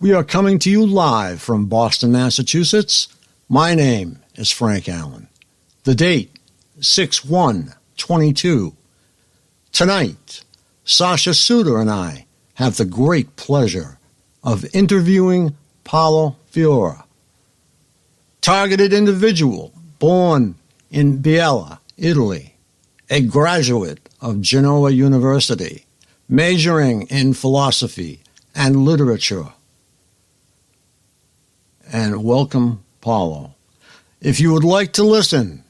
We are coming to you live from Boston, Massachusetts. My name is Frank Allen. The date, 6/1/22. Tonight, Sasha Suter and I have the great pleasure of interviewing Paolo Fiora, targeted individual born in Biella, Italy, a graduate of Genoa University, majoring in philosophy and literature. And welcome, Paolo. If you would like to listen,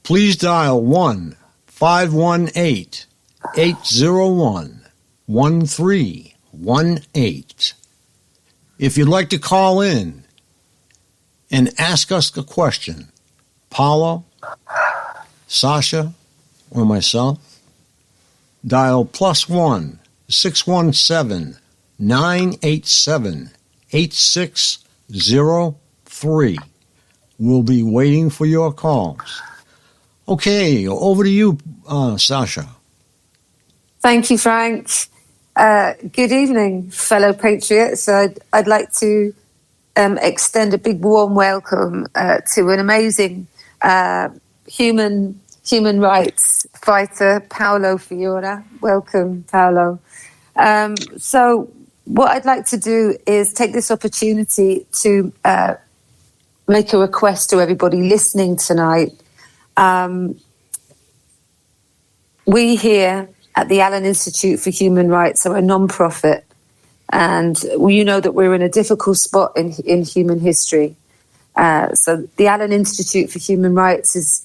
please dial 1-518-801-1318. If you'd like to call in and ask us a question, Paolo, Sasha, or myself, dial +1 617-987-8603. We'll be waiting for your calls. Okay, over to you, Sasha. Thank you, Frank. Good evening, fellow patriots. I'd like to extend a big warm welcome to an amazing human rights fighter, Paolo Fiora. Welcome, Paolo. So what I'd like to do is take this opportunity to make a request to everybody listening tonight. We here at the Allen Institute for Human Rights are a non-profit, and you know that we're in a difficult spot in human history. So the Allen Institute for Human Rights is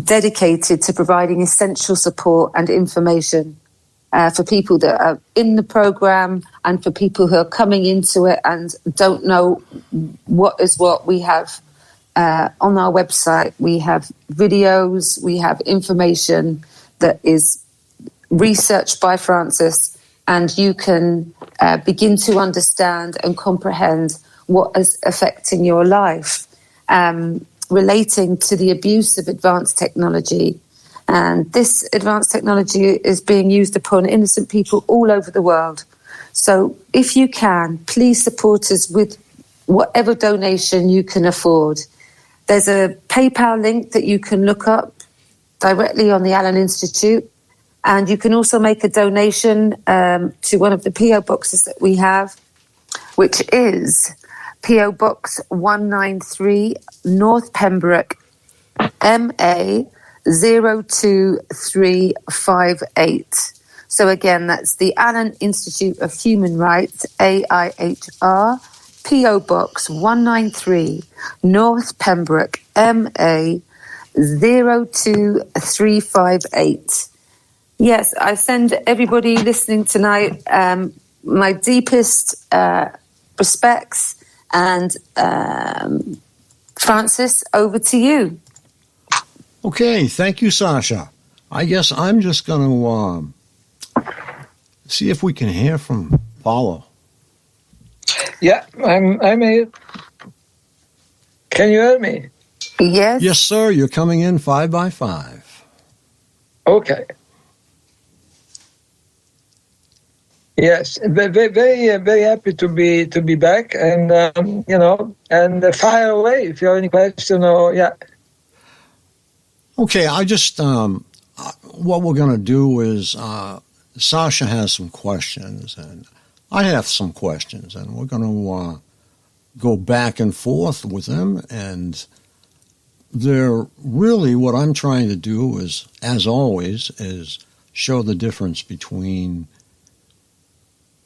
dedicated to providing essential support and information for people that are in the program and for people who are coming into it and don't know what is what. We have on our website, we have videos, we have information that is researched by Francis, and you can begin to understand and comprehend what is affecting your life, relating to the abuse of advanced technology. And this advanced technology is being used upon innocent people all over the world. So if you can, please support us with whatever donation you can afford. There's a PayPal link that you can look up directly on the Allen Institute. And you can also make a donation to one of the PO boxes that we have, which is PO Box 193, North Pembroke, MA 02358. So again, that's the Allen Institute of Human Rights, AIHR, PO Box 193, North Pembroke, MA 02358. Yes, I send everybody listening tonight my deepest respects, and Francis, over to you. Okay, thank you, Sasha. I guess I'm just going to see if we can hear from Paolo. Yeah, I'm here. Can you hear me? Yes. Yes, sir. You're coming in 5 by 5. Okay. Yes, very happy to be back, and and fire away if you have any question or yeah. Okay, I just what we're going to do is Sasha has some questions and I have some questions, and we're going to go back and forth with them. And they're really, what I'm trying to do is, as always, is show the difference between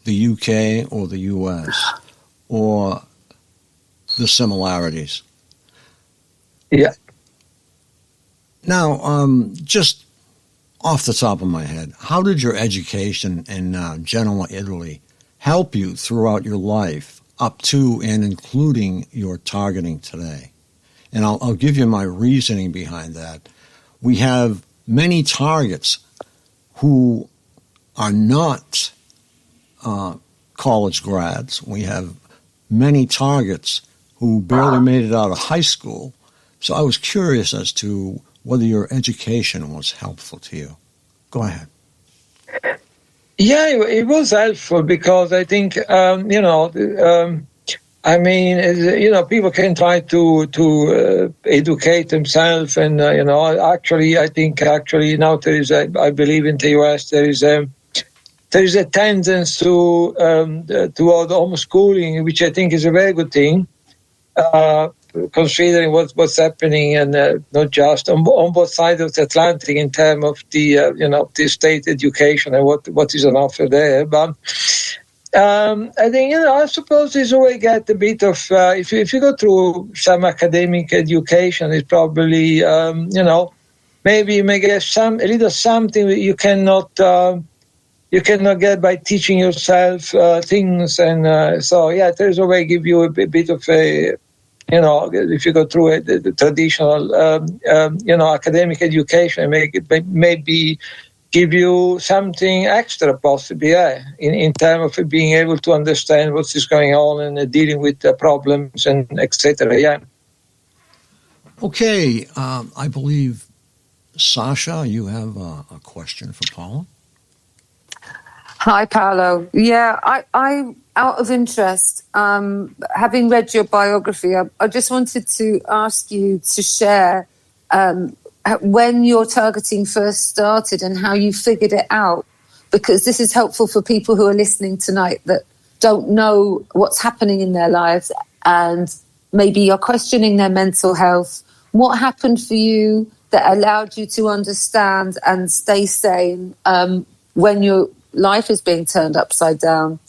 the UK or the US, or the similarities. Yeah. Now, just off the top of my head, how did your education in Genoa, Italy, help you throughout your life up to and including your targeting today? And I'll give you my reasoning behind that. We have many targets who are not college grads. We have many targets who barely made it out of high school. So I was curious as to whether your education was helpful to you. Go ahead. Yeah, it was helpful because I think, people can try to educate themselves, and I think now I believe in the US there is a tendency toward homeschooling, which I think is a very good thing, considering what's happening, and not just on both sides of the Atlantic in terms of the state education and what is on offer there, but. I think, I suppose this way get a bit of, if you go through some academic education, it's probably, maybe you may get a little something that you cannot get by teaching yourself things. And there's a way give you a bit of a, if you go through the traditional, academic education, maybe give you something extra, possibly, in terms of being able to understand what is going on and dealing with the problems and etc. Yeah. Okay, I believe, Sasha, you have a question for Paolo. Hi, Paolo. Yeah, I out of interest, having read your biography, I just wanted to ask you to share when your targeting first started and how you figured it out, because this is helpful for people who are listening tonight that don't know what's happening in their lives and maybe are questioning their mental health. What happened for you that allowed you to understand and stay sane when your life is being turned upside down?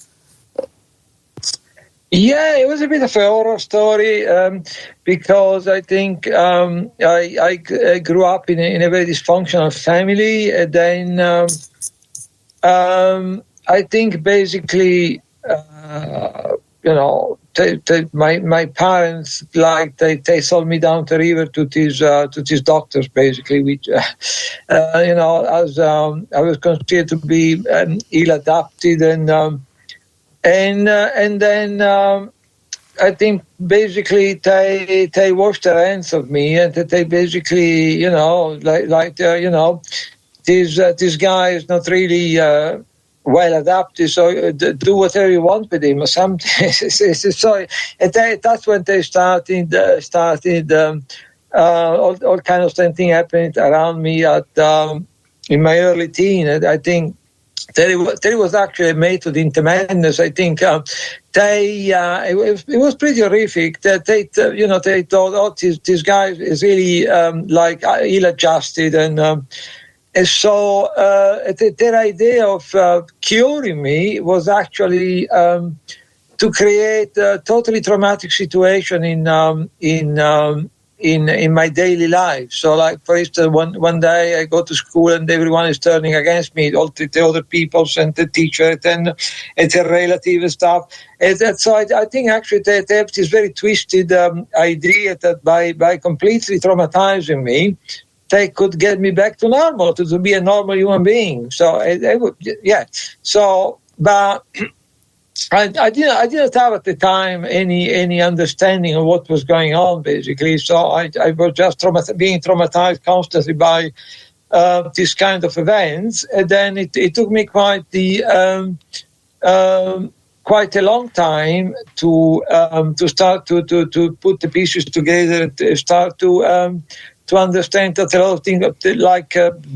Yeah, it was a bit of a horror story because I think I grew up in a very dysfunctional family. And then I think basically, my parents, they sold me down the river to these doctors, basically, which as I was considered to be ill-adapted, and then I think basically they washed their hands of me, and that they basically this guy is not really well adapted, so do whatever you want with him or something. So that's when they started all kind of thing happening around me in my early teen. And I think there was actually a method into madness. I think it was pretty horrific that they thought, oh, this guy is really ill-adjusted, and so their idea of curing me was actually to create a totally traumatic situation in my daily life. So, like, for instance, one day I go to school and everyone is turning against me, all the other people and the teacher and the relative and stuff. And so I think actually they have this very twisted idea that by completely traumatizing me, they could get me back to normal, to be a normal human being. So, but I didn't have at the time any understanding of what was going on, basically. So I was just being traumatized constantly by this kind of events, and then it took me quite a long time to start to put the pieces together, to start to understand that a lot of things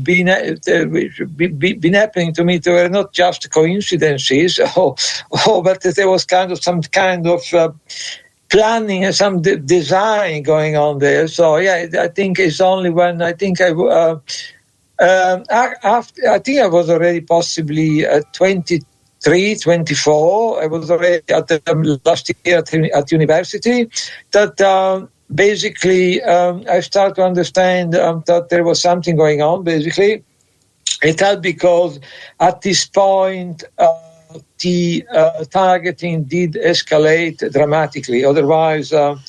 been happening to me, they were not just coincidences, but there was some kind of planning and some design going on there. So yeah, I think it's only when I think I was already possibly 23, 24. I was already last year at university that. Basically, I started to understand that there was something going on, basically. It had because at this point, the targeting did escalate dramatically. Otherwise, that's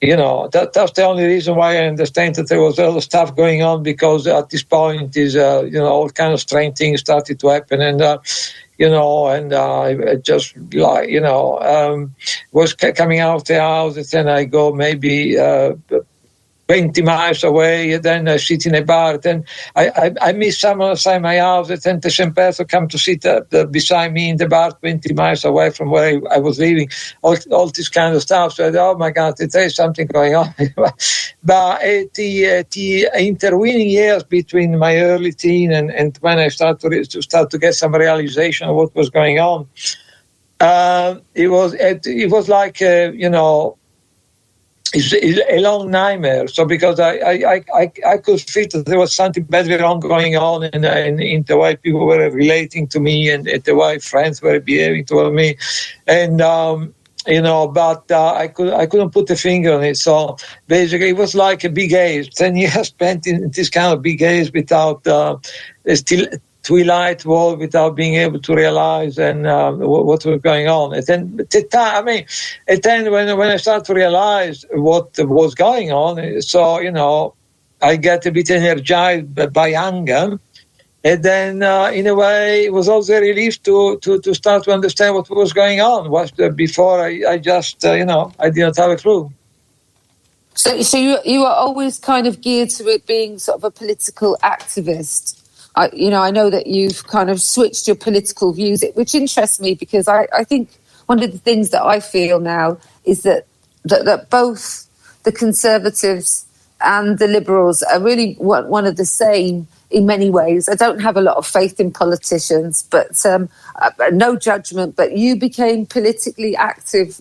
the only reason why I understand that there was a lot of stuff going on, because at this point is, all kind of strange things started to happen. And, I just was coming out of the house, and then I go maybe 20 miles away, and then I sit in a bar. Then I meet someone outside my house, and then the same person come to sit beside me in the bar 20 miles away from where I was living. All this kind of stuff. So I thought, oh my God, there is something going on. But the intervening years between my early teen and when I start to get some realization of what was going on, it was like it's a long nightmare. So because I could feel that there was something badly wrong going on in the way people were relating to me and the way friends were behaving toward me, and but I couldn't put a finger on it. So basically, it was like a big age. 10 years spent in this kind of big age without still twilight world, without being able to realize what was going on. And then when I started to realize what was going on, so I get a bit energized by anger. And then, in a way, it was also a relief to start to understand what was going on. Before I just, I didn't have a clue. So you were always kind of geared to it being sort of a political activist. I know that you've kind of switched your political views, which interests me because I think one of the things that I feel now is that both the Conservatives and the Liberals are really one of the same in many ways. I don't have a lot of faith in politicians, but no judgment. But you became politically active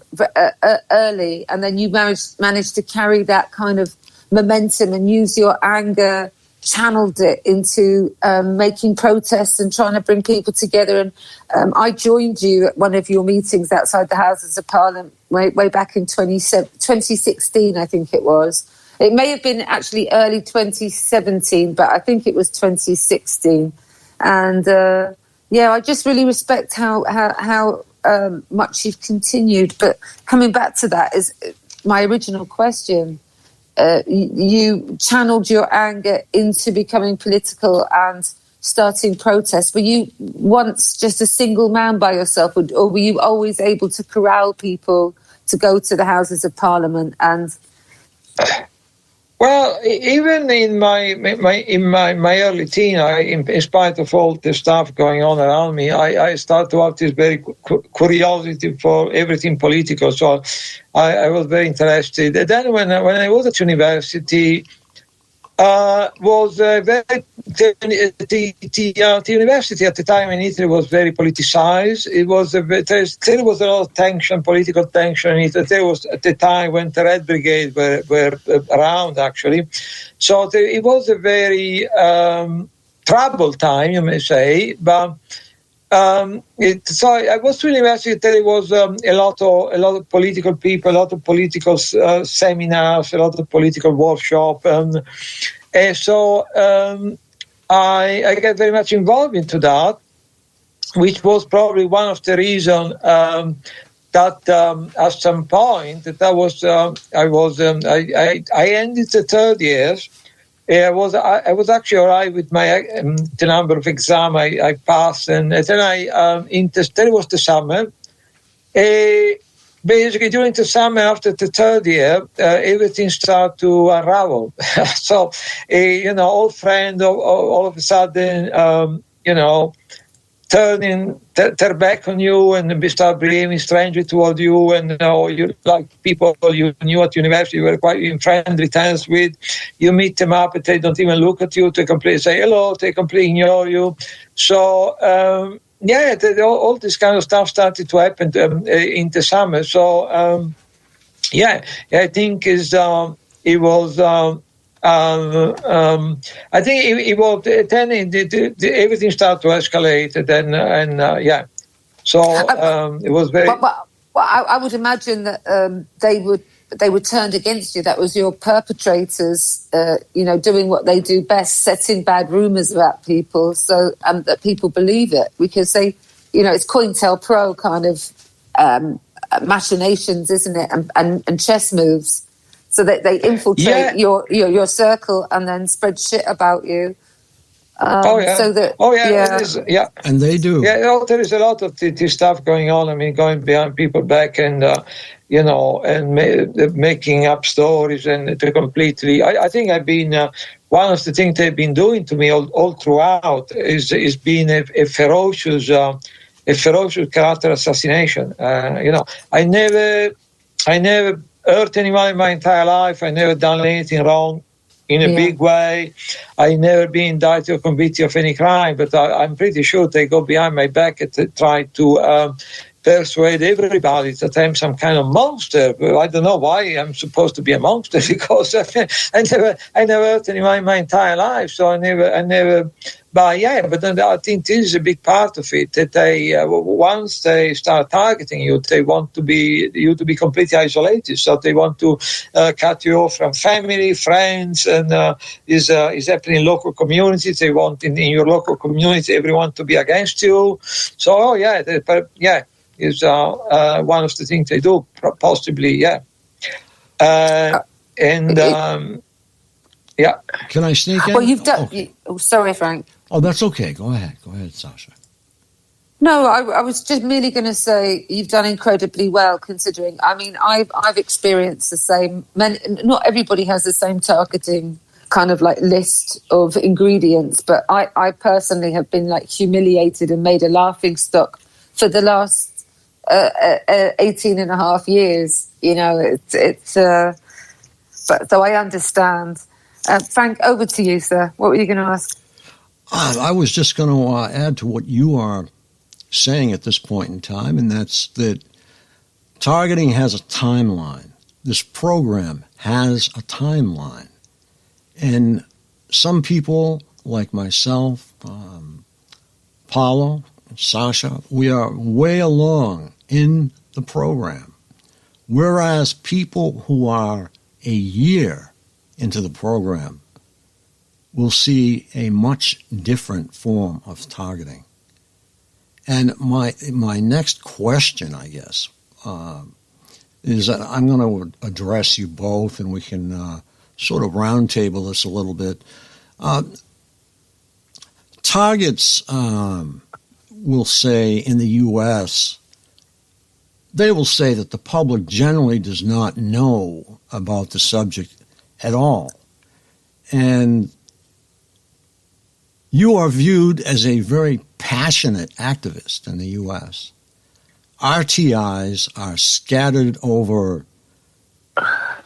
early, and then you managed to carry that kind of momentum and use your anger, channeled it into making protests and trying to bring people together. And I joined you at one of your meetings outside the Houses of Parliament way back in 2016, I think it was. It may have been actually early 2017, but I think it was 2016. And I just really respect how much you've continued. But coming back to that is my original question. You channeled your anger into becoming political and starting protests. Were you once just a single man by yourself, or were you always able to corral people to go to the Houses of Parliament? And well, even in my early teen, in spite of all the stuff going on around me, I started to have this very curiosity for everything political. So I was very interested. And then when I was at university, the university at the time in Italy was very politicized. There was a lot of tension, political tension in Italy. There was at the time when the Red Brigade were around, actually. So it was a very troubled time, you may say. But so I was to university. There was a lot of political people, a lot of political seminars, a lot of political workshops, and so I got very much involved into that, which was probably one of the reasons that at some point I ended the third years. I was actually all right with the number of exams I passed, and then there was the summer. Basically, during the summer after the third year, everything started to unravel. So, old friends all of a sudden, turn their back on you and start behaving strangely toward you, and you like people you knew at university, you were quite in friendly terms with. You meet them up, and they don't even look at you. They completely say hello. They completely ignore you. So all this kind of stuff started to happen in the summer. So I think it was. I think it was then everything started to escalate, and so it was very. Well, I would imagine that they were turned against you. That was your perpetrators, doing what they do best, setting bad rumours about people, so that people believe it, because they, it's COINTELPRO kind of machinations, isn't it, and chess moves. So that they infiltrate your circle and then spread shit about you. So that, and they do. Yeah, there is a lot of this stuff going on. I mean, going behind people back, and and making up stories and to completely. I think I've been one of the things they've been doing to me all throughout is being a ferocious character assassination. I never hurt anyone in my entire life. I never done anything wrong in a big way. I never been indicted or convicted of any crime, but I'm pretty sure they go behind my back and try to persuade everybody that I'm some kind of monster. Well, I don't know why I'm supposed to be a monster, because I never hurt anyone in my entire life. So I never. But then I think this is a big part of it, that they once they start targeting you, they want you to be completely isolated. So they want to cut you off from family, friends, and is happening in local communities. They want in your local community everyone to be against you. So is one of the things they do, possibly, Can I sneak in? Well, you've done. Okay. Sorry, Frank. Oh, that's okay. Go ahead, Sasha. No, I was just merely going to say you've done incredibly well, considering. I mean, I've experienced the same. Not everybody has the same targeting kind of like list of ingredients, but I personally have been like humiliated and made a laughing stock for the last 18 and a half years. But so I understand. Frank, over to you, sir. What were you going to ask? I was just going to add to what you are saying at this point in time, and that's that targeting has a timeline. This program has a timeline. And some people, like myself, Paolo, Sasha, we are way along in the program, whereas people who are a year into the program will see a much different form of targeting. And my next question, I guess, is that I'm going to address you both, and we can sort of roundtable this a little bit. Targets will say in the U.S., they will say that the public generally does not know about the subject at all. And you are viewed as a very passionate activist in the U.S. RTIs are scattered over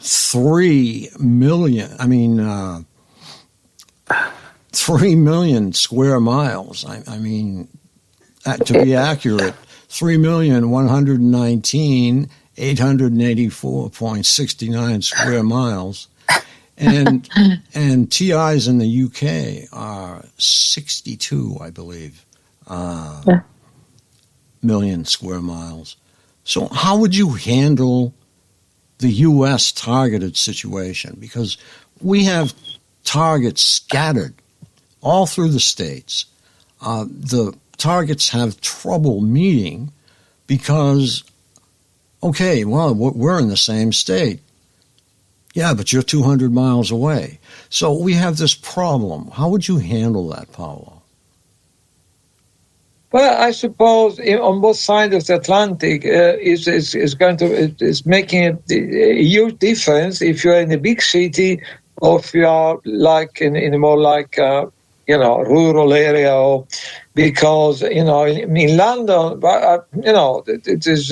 3 million, 3 million square miles. I mean, to be accurate, 3,119,884.69 square miles. And TIs in the UK are 62, I believe, million square miles. So how would you handle the U.S. targeted situation? Because we have targets scattered all through the states. The targets have trouble meeting because, okay, well, we're in the same state. Yeah, but you're 200 miles away. So we have this problem. How would you handle that, Paolo? Well, I suppose on both sides of the Atlantic is making a huge difference if you're in a big city or if you are like in a more like rural area, or because in London, it is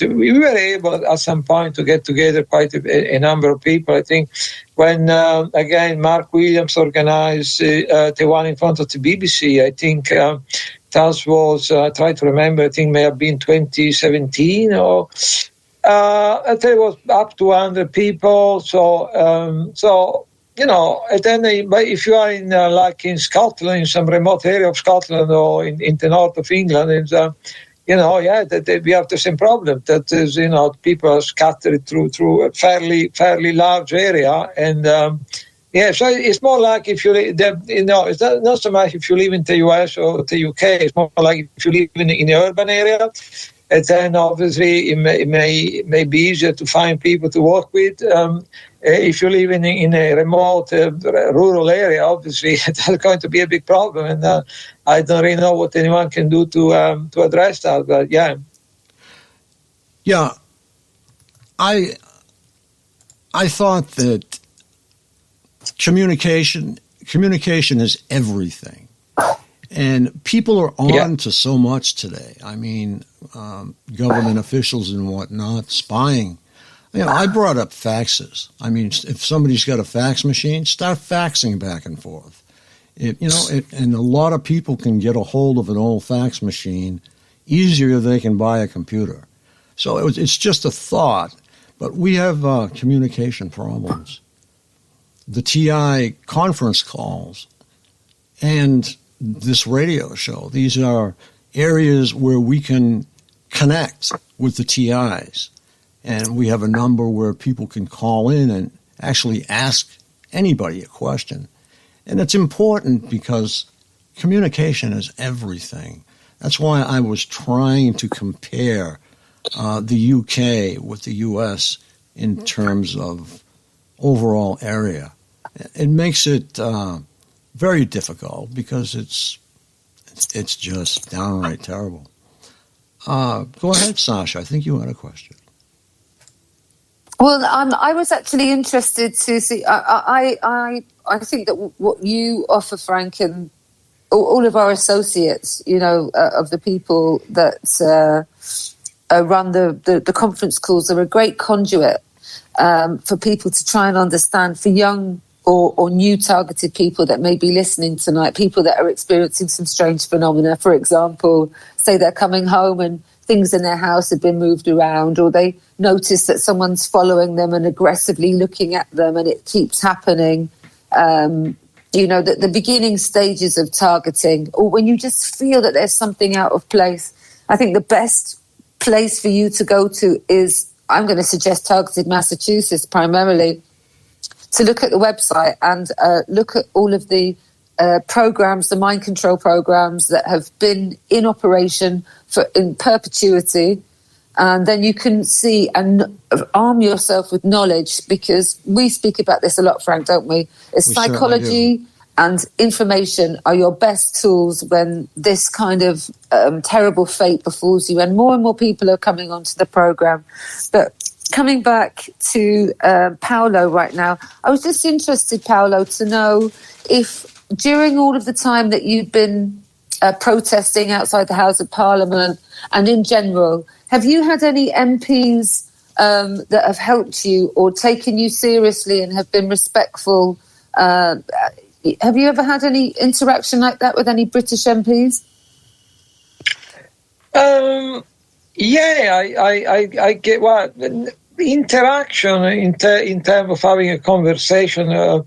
we were able at some point to get together quite a number of people. I think when again Mark Williams organized the one in front of the BBC, I think that was try to remember. I think may have been 2017 or. I think it was up to 100 people. So. And then but if you are in like in Scotland, in some remote area of Scotland, or in the north of England, we have the same problem. That is, people are scattered through a fairly large area, and so it's more like if you it's not so much if you live in the US or the UK. It's more like if you live in an urban area. And then obviously it may be easier to find people to work with. If you live in a remote rural area, obviously that's going to be a big problem. And I don't really know what anyone can do to address that. But yeah. I thought that communication is everything. And people are on to so much today. I mean, government officials and whatnot, spying. I brought up faxes. I mean, if somebody's got a fax machine, start faxing back and forth. And a lot of people can get a hold of an old fax machine easier than they can buy a computer. So it's just a thought. But we have communication problems. The TI conference calls and this radio show, these are areas where we can connect with the TIs. And we have a number where people can call in and actually ask anybody a question. And it's important because communication is everything. That's why I was trying to compare the UK with the US in terms of overall area. It makes it very difficult because it's just downright terrible. Go ahead, Sasha. I think you had a question. Well, I was actually interested to see. I think that what you offer, Frank, and all of our associates, of the people that run the conference calls, are a great conduit for people to try and understand, for young or new targeted people that may be listening tonight, people that are experiencing some strange phenomena. For example, say they're coming home and things in their house have been moved around, or they notice that someone's following them and aggressively looking at them, and it keeps happening. The beginning stages of targeting, or when you just feel that there's something out of place. I think the best place for you to go to is, I'm going to suggest Targeted Massachusetts primarily, to look at the website and look at all of the programs, the mind control programs that have been in operation in perpetuity. And then you can see and arm yourself with knowledge, because we speak about this a lot, Frank, don't we? Psychology and information are your best tools when this kind of terrible fate befalls you. And more people are coming onto the program. But coming back to Paolo right now, I was just interested, Paolo, to know if during all of the time that you've been protesting outside the House of Parliament and in general, have you had any MPs that have helped you or taken you seriously and have been respectful? Have you ever had any interaction like that with any British MPs? I get what interaction in terms of having a conversation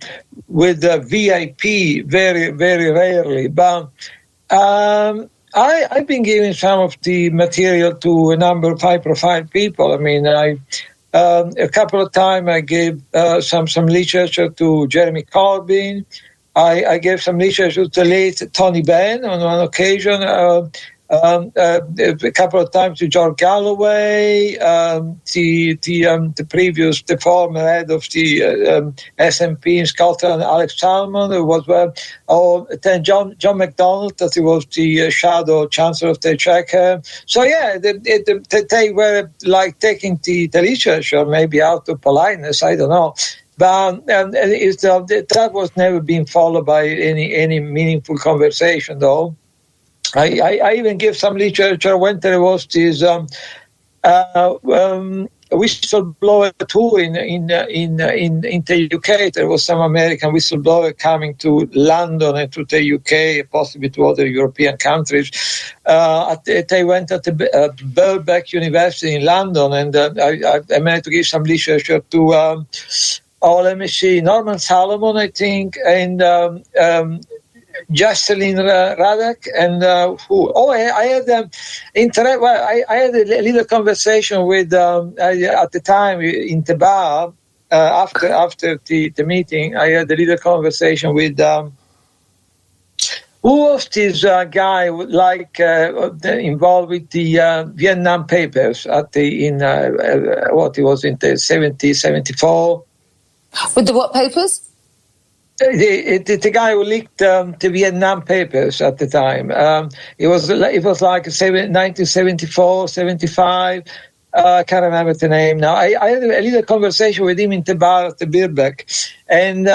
with a VIP very, very rarely, but I've been giving some of the material to a number of high-profile people. I mean, a couple of times I gave some literature to Jeremy Corbyn. I gave some literature to the late Tony Benn on one occasion. A couple of times to George Galloway, the former head of the SNP in Scotland, Alex Salmond, who was then John MacDonald, that he was the shadow chancellor of the Exchequer. So they were like taking the literature maybe out of politeness, I don't know. But that was never been followed by any meaningful conversation, though. I even gave some literature when there was this whistleblower tour in the UK. There was some American whistleblower coming to London and to the UK, possibly to other European countries. They went at the Birkbeck University in London, and I managed to give some literature to let me see, Norman Salomon, I think, and Jocelyn Radek, and I had I had a little conversation with at the time in the bar after the meeting. I had a little conversation with who was this guy involved with the Vietnam Papers in what it was in the 74. With the what papers? The guy who leaked the Vietnam Papers at the time. It was like 1974, 75. I can't remember the name now. I had a little conversation with him in the bar at the Birbeck. And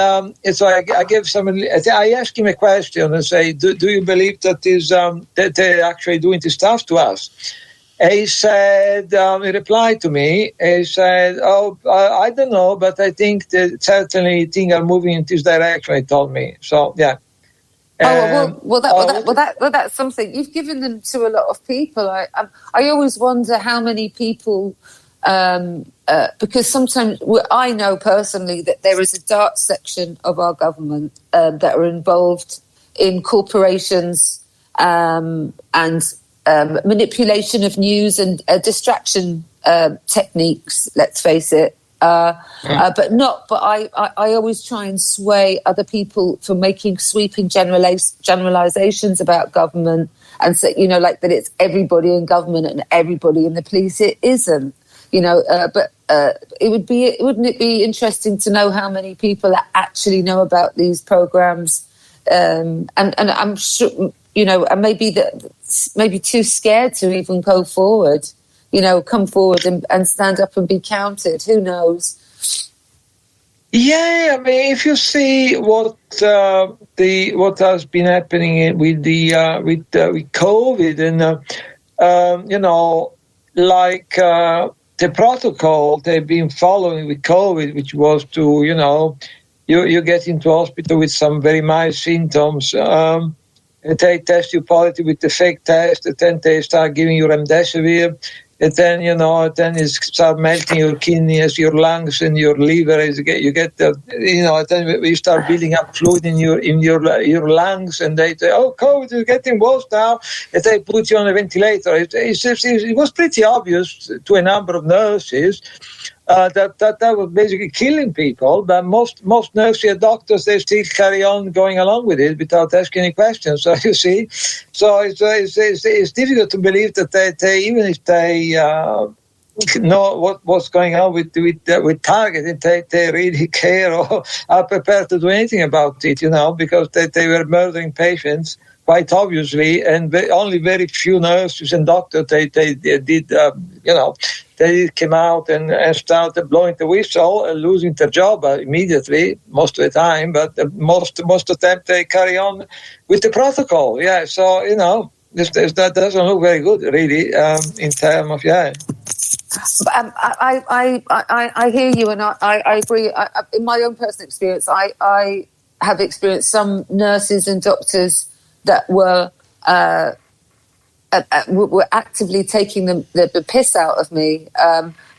so I gave I asked him a question and say, do you believe that that they're actually doing this stuff to us? And he said, he replied to me, he said, I don't know, but I think that certainly things are moving in this direction, he told me. So, yeah. That's something. You've given them to a lot of people. I always wonder how many people, because sometimes I know personally that there is a dark section of our government that are involved in corporations and manipulation of news and distraction techniques. Let's face it. But I always try and sway other people from making sweeping generalizations about government and say, like that it's everybody in government and everybody in the police. It isn't, but wouldn't it be interesting to know how many people actually know about these programs? And I'm sure, and maybe too scared to even go forward. Come forward and stand up and be counted. Who knows? Yeah, I mean, if you see what has been happening with COVID, and the protocol they've been following with COVID, which was to you get into hospital with some very mild symptoms. They test you positive with the fake test, and then they start giving you remdesivir. And then, then it start melting your kidneys, your lungs, and your liver. You get then you start building up fluid in your lungs, and they say, "Oh, COVID is getting worse now." And they put you on a ventilator. It was pretty obvious to a number of nurses that was basically killing people. But most nurses and doctors, they still carry on going along with it without asking any questions. So you see, it's difficult to believe that they even if they know what's going on with Target, they really care or are prepared to do anything about it, because they were murdering patients quite obviously, and only very few nurses and doctors they did they came out and started blowing the whistle and losing their job immediately most of the time, but most of them they carry on with the protocol. Yeah, so that doesn't look very good really in terms of I hear you, and I agree. In my own personal experience, I have experienced some nurses and doctors that were actively taking the piss out of me,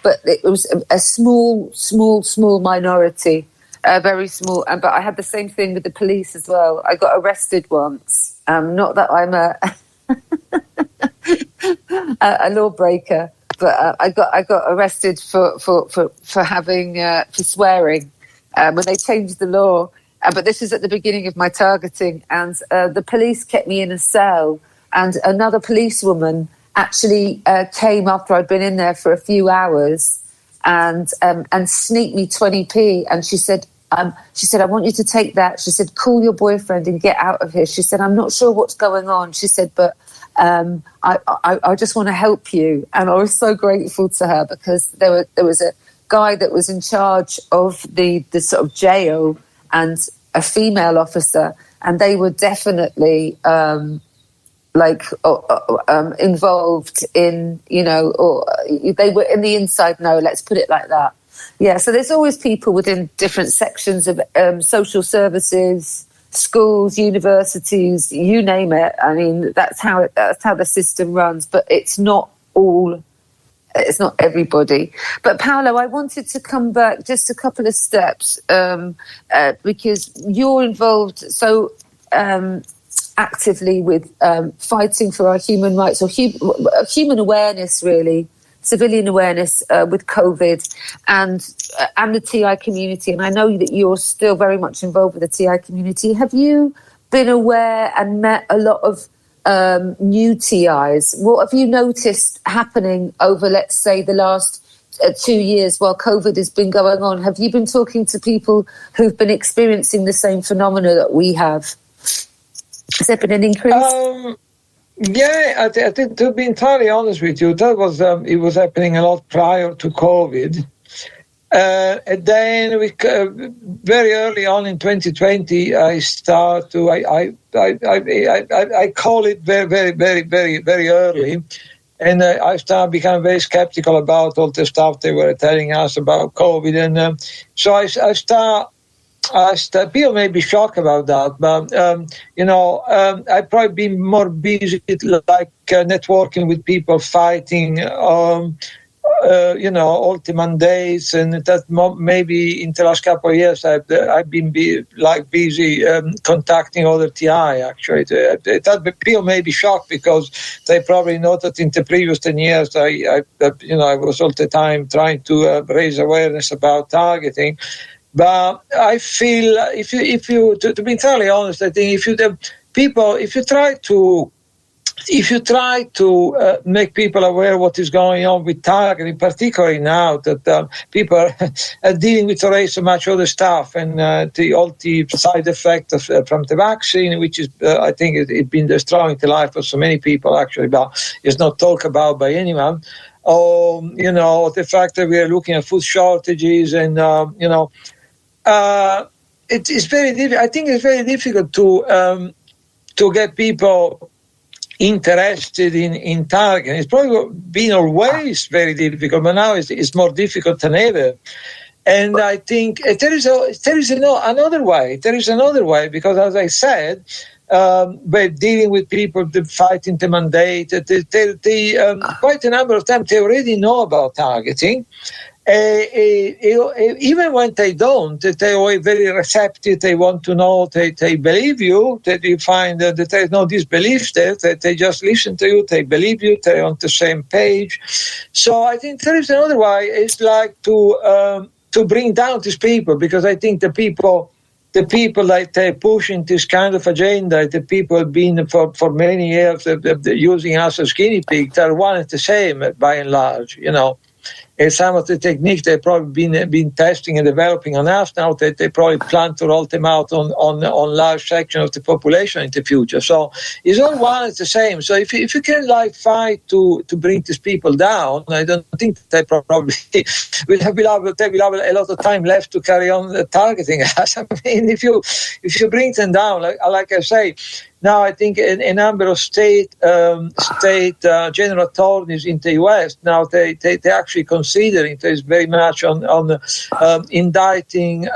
but it was a small minority, very small. But I had the same thing with the police as well. I got arrested once. Not that I'm a lawbreaker, but I got arrested for having for swearing when they changed the law. But this was at the beginning of my targeting, and the police kept me in a cell, and another policewoman actually came after I'd been in there for a few hours and sneaked me 20p, and she said, I want you to take that. She said, call your boyfriend and get out of here. She said, I'm not sure what's going on. She said, but I just want to help you. And I was so grateful to her, because there was a guy that was in charge of the sort of jail and a female officer, and they were definitely involved in, or they were in the inside know, let's put it like that. Yeah, so there's always people within different sections of social services, schools, universities, you name it. I mean, that's how the system runs, but it's not everybody. But Paolo, I wanted to come back just a couple of steps because you're involved so actively with fighting for our human rights, or human awareness, really, civilian awareness with COVID and the TI community. And I know that you're still very much involved with the TI community. Have you been aware and met a lot of new TIs? What have you noticed happening over, let's say, the last 2 years while COVID has been going on? Have you been talking to people who've been experiencing the same phenomena that we have? Has there been an increase? Yeah, I think to be entirely honest with you, that was it was happening a lot prior to COVID. And then very early on in 2020, I call it very early, and I become very skeptical about all the stuff they were telling us about COVID, and so I start. People may be shocked about that, but I've probably been more busy networking with people fighting. Ultimate days, and that maybe in the last couple of years I've been busy contacting other TI. Actually, that people may be shocked because they probably know that in the previous 10 years I was all the time trying to raise awareness about targeting. But I feel if you to be entirely honest, I think if you try to make people aware of what is going on with targeting, particularly now that people are dealing with already so much other stuff, and all the side effects from the vaccine, which is, I think, it's been destroying the life of so many people, actually, but it's not talked about by anyone. The fact that we are looking at food shortages, and it's very difficult. I think it's very difficult to get people interested in targeting. It's probably been always very difficult, but now it's more difficult than ever. And I think there is another way. There is another way, because, as I said, by dealing with people fighting the mandate, quite a number of times they already know about targeting. Even when they don't, they are very receptive. They want to know. They believe you. That you find that there is no disbelief there. That they just listen to you. They believe you. They're on the same page. So I think there is another way. It's like to bring down these people, because I think the people that they're pushing this kind of agenda, the people have been for many years using us as guinea pigs, are one and the same by and large, And some of the techniques they've probably been testing and developing on us now, that they probably plan to roll them out on large sections of the population in the future. So it's all one and the same. So if you can fight to bring these people down, I don't think they probably will have a lot of time left to carry on targeting us. I mean, if you bring them down, like I say. Now, I think a number of state general attorneys in the U.S. now they actually considering there's very much on indicting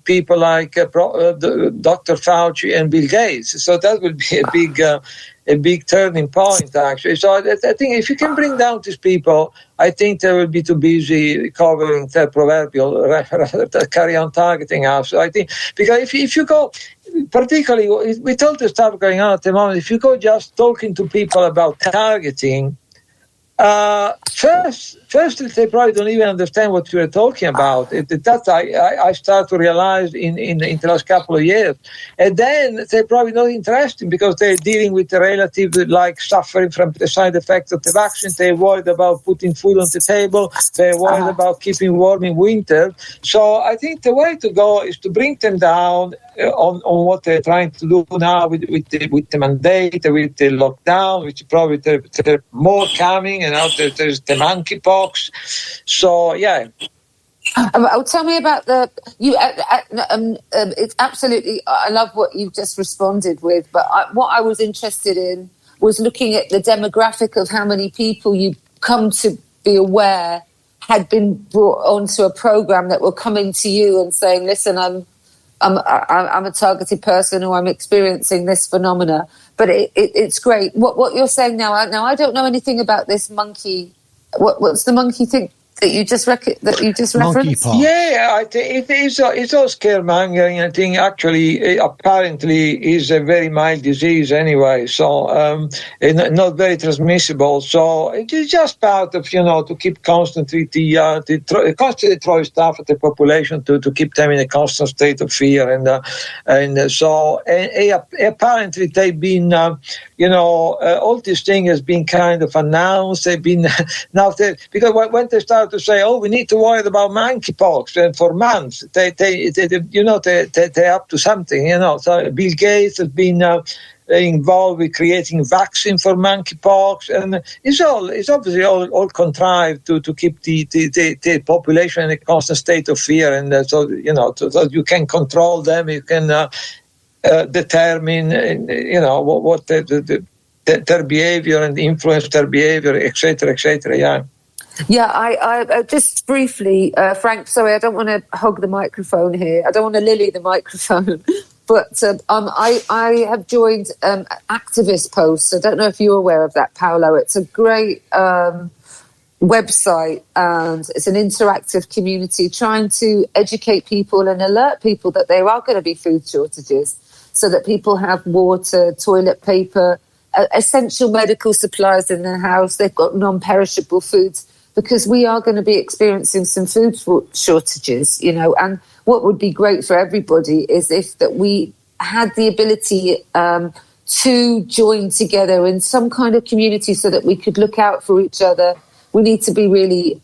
people like Dr. Fauci and Bill Gates. So that would be a big turning point, actually. So I think if you can bring down these people, I think they will be too busy covering the proverbial carry on targeting us. So I think, because if you go, particularly with all the stuff going on at the moment, if you go just talking to people about targeting, firstly, they probably don't even understand what you're talking about. That I start to realize in the last couple of years. And then they're probably not interested, because they're dealing with the relative suffering from the side effects of the vaccine. They're worried about putting food on the table. They're worried about keeping warm in winter. So I think the way to go is to bring them down on what they're trying to do now with the mandate, with the lockdown, which probably there are more coming, and now there's the monkeypox. So yeah. Tell me about it's absolutely. I love what you've just responded with, but what I was interested in was looking at the demographic of how many people you come to be aware had been brought onto a program that were coming to you and saying, "Listen, I'm a targeted person, or I'm experiencing this phenomena." But it's great. What you're saying now I don't know anything about this monkey. What's the monkey thing that you just referenced? Yeah, I think it's all scaremongering. I think actually, apparently, is a very mild disease anyway, so not very transmissible. So it's just part of to keep constantly constantly throw stuff at the population to keep them in a constant state of fear, and so apparently they've been all this thing has been kind of announced. They've been now because when they start to say, "Oh, we need to worry about monkeypox," and for months they're up to something. So Bill Gates has been involved with creating vaccine for monkeypox, and it's obviously all contrived to keep the population in a constant state of fear, and so you can control them, you can determine what their behavior and influence their behavior, etc., etc. Yeah, I just briefly, Frank, sorry, I don't want to hog the microphone here. I don't want to lily the microphone. But I have joined Activist Posts. I don't know if you're aware of that, Paolo. It's a great website, and it's an interactive community trying to educate people and alert people that there are going to be food shortages, so that people have water, toilet paper, essential medical supplies in their house. They've got non-perishable foods, because we are going to be experiencing some food shortages, and what would be great for everybody is if that we had the ability to join together in some kind of community so that we could look out for each other. We need to be really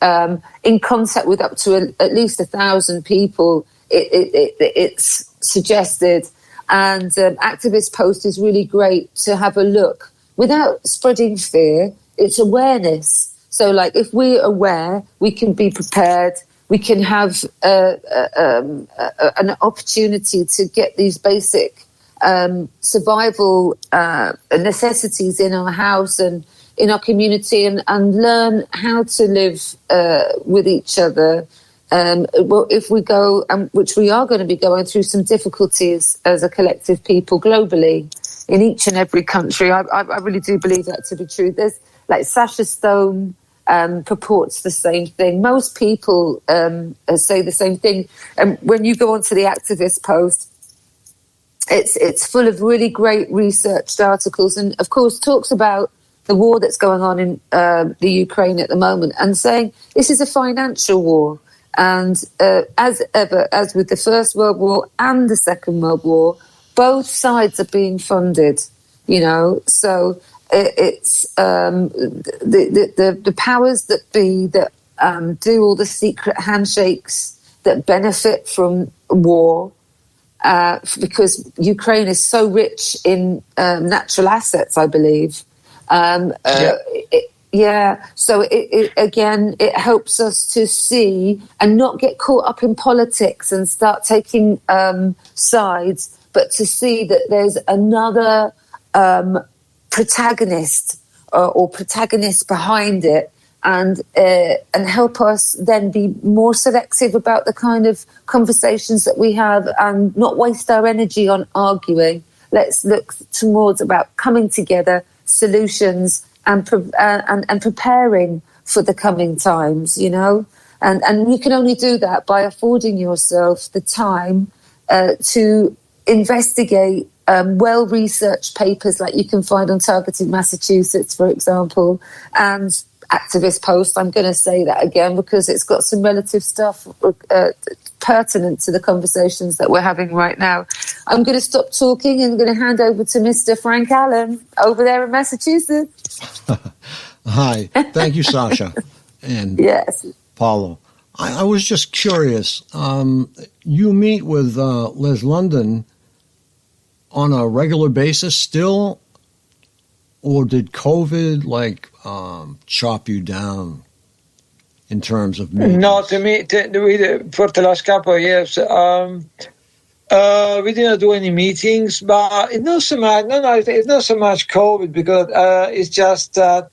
in contact with up to at least 1,000 people, it's suggested. And Activist Post is really great to have a look without spreading fear. It's awareness. So, like, if we're aware, we can be prepared. We can have an opportunity to get these basic survival necessities in our house and in our community, and learn how to live with each other. Well, if we go, which we are going to be going through some difficulties as a collective people globally in each and every country. I really do believe that to be true. There's, like, Sasha Stone purports the same thing. Most people say the same thing. When you go onto the Activist Post, it's full of really great researched articles, and of course talks about the war that's going on in the Ukraine at the moment, and saying this is a financial war. And as ever, as with the First World War and the Second World War, both sides are being funded. So it's the powers that be that do all the secret handshakes that benefit from war, because Ukraine is so rich in natural assets, I believe. So it helps us to see and not get caught up in politics and start taking sides, but to see that there's another protagonist or protagonists behind it, and help us then be more selective about the kind of conversations that we have, and not waste our energy on arguing. Let's look towards about coming together, solutions, and preparing for the coming times, and you can only do that by affording yourself the time to investigate well-researched papers like you can find on Targeting Massachusetts, for example, and Activist Post. I'm going to say that again because it's got some relative stuff pertinent to the conversations that we're having right now. I'm going to stop talking and I'm going to hand over to Mr. Frank Allen over there in Massachusetts. Hi. Thank you, Sasha. And yes, Paolo. I was just curious. You meet with Les London on a regular basis still, or did COVID chop you down in terms of meetings? No, for the last couple of years, we didn't do any meetings, but it's not so much. It's not so much COVID, because it's just that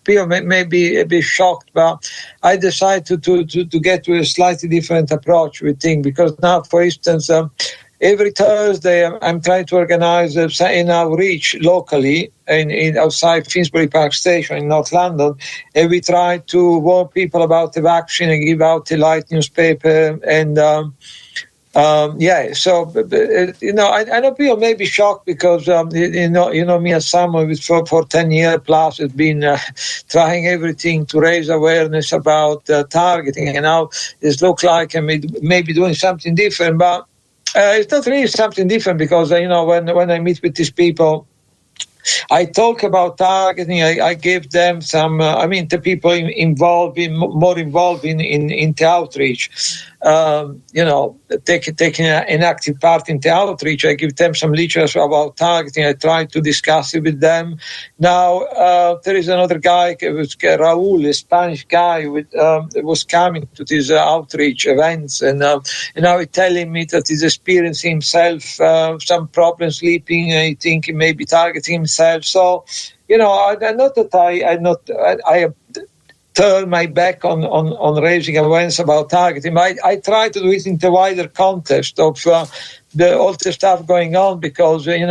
people may be a bit shocked, but I decided to get to a slightly different approach with things, because now, for instance, every Thursday, I'm trying to organize an outreach locally in outside Finsbury Park Station in North London, and we try to warn people about the vaccine and give out the light newspaper. And I know people may be shocked because me as someone with for 10 years plus has been trying everything to raise awareness about targeting, and now it looks like I may be doing something different, but. It's not really something different, because when I meet with these people, I talk about targeting. I give them some. The people more involved in the outreach. Taking an active part in the outreach. I give them some lectures about targeting. I try to discuss it with them. Now there is another guy, Raul, a Spanish guy, was coming to these outreach events, and now he's telling me that he's experiencing himself some problems sleeping. I think he may be targeting himself. So, not that I turn my back on raising awareness about targeting. I try to do it in the wider context of all the stuff going on, because if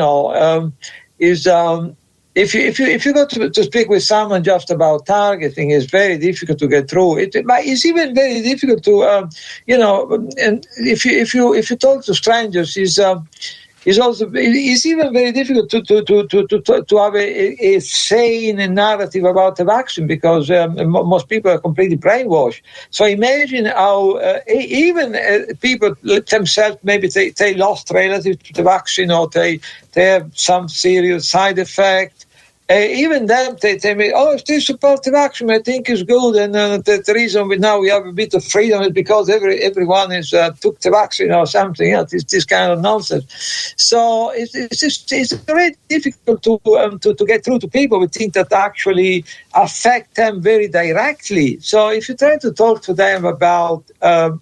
you go to speak with someone just about targeting, it's very difficult to get through. It's even very difficult to and if you talk to strangers, it's even very difficult to have a sane narrative about the vaccine, because most people are completely brainwashed. So imagine how even people themselves, maybe they lost relatives to the vaccine, or they have some serious side effect. Even them, they may, I still support the vaccine, I think it's good, and the reason now we have a bit of freedom is because everyone is took the vaccine or something. This kind of nonsense. So it's very difficult to get through to people with things that actually affect them very directly. So if you try to talk to them about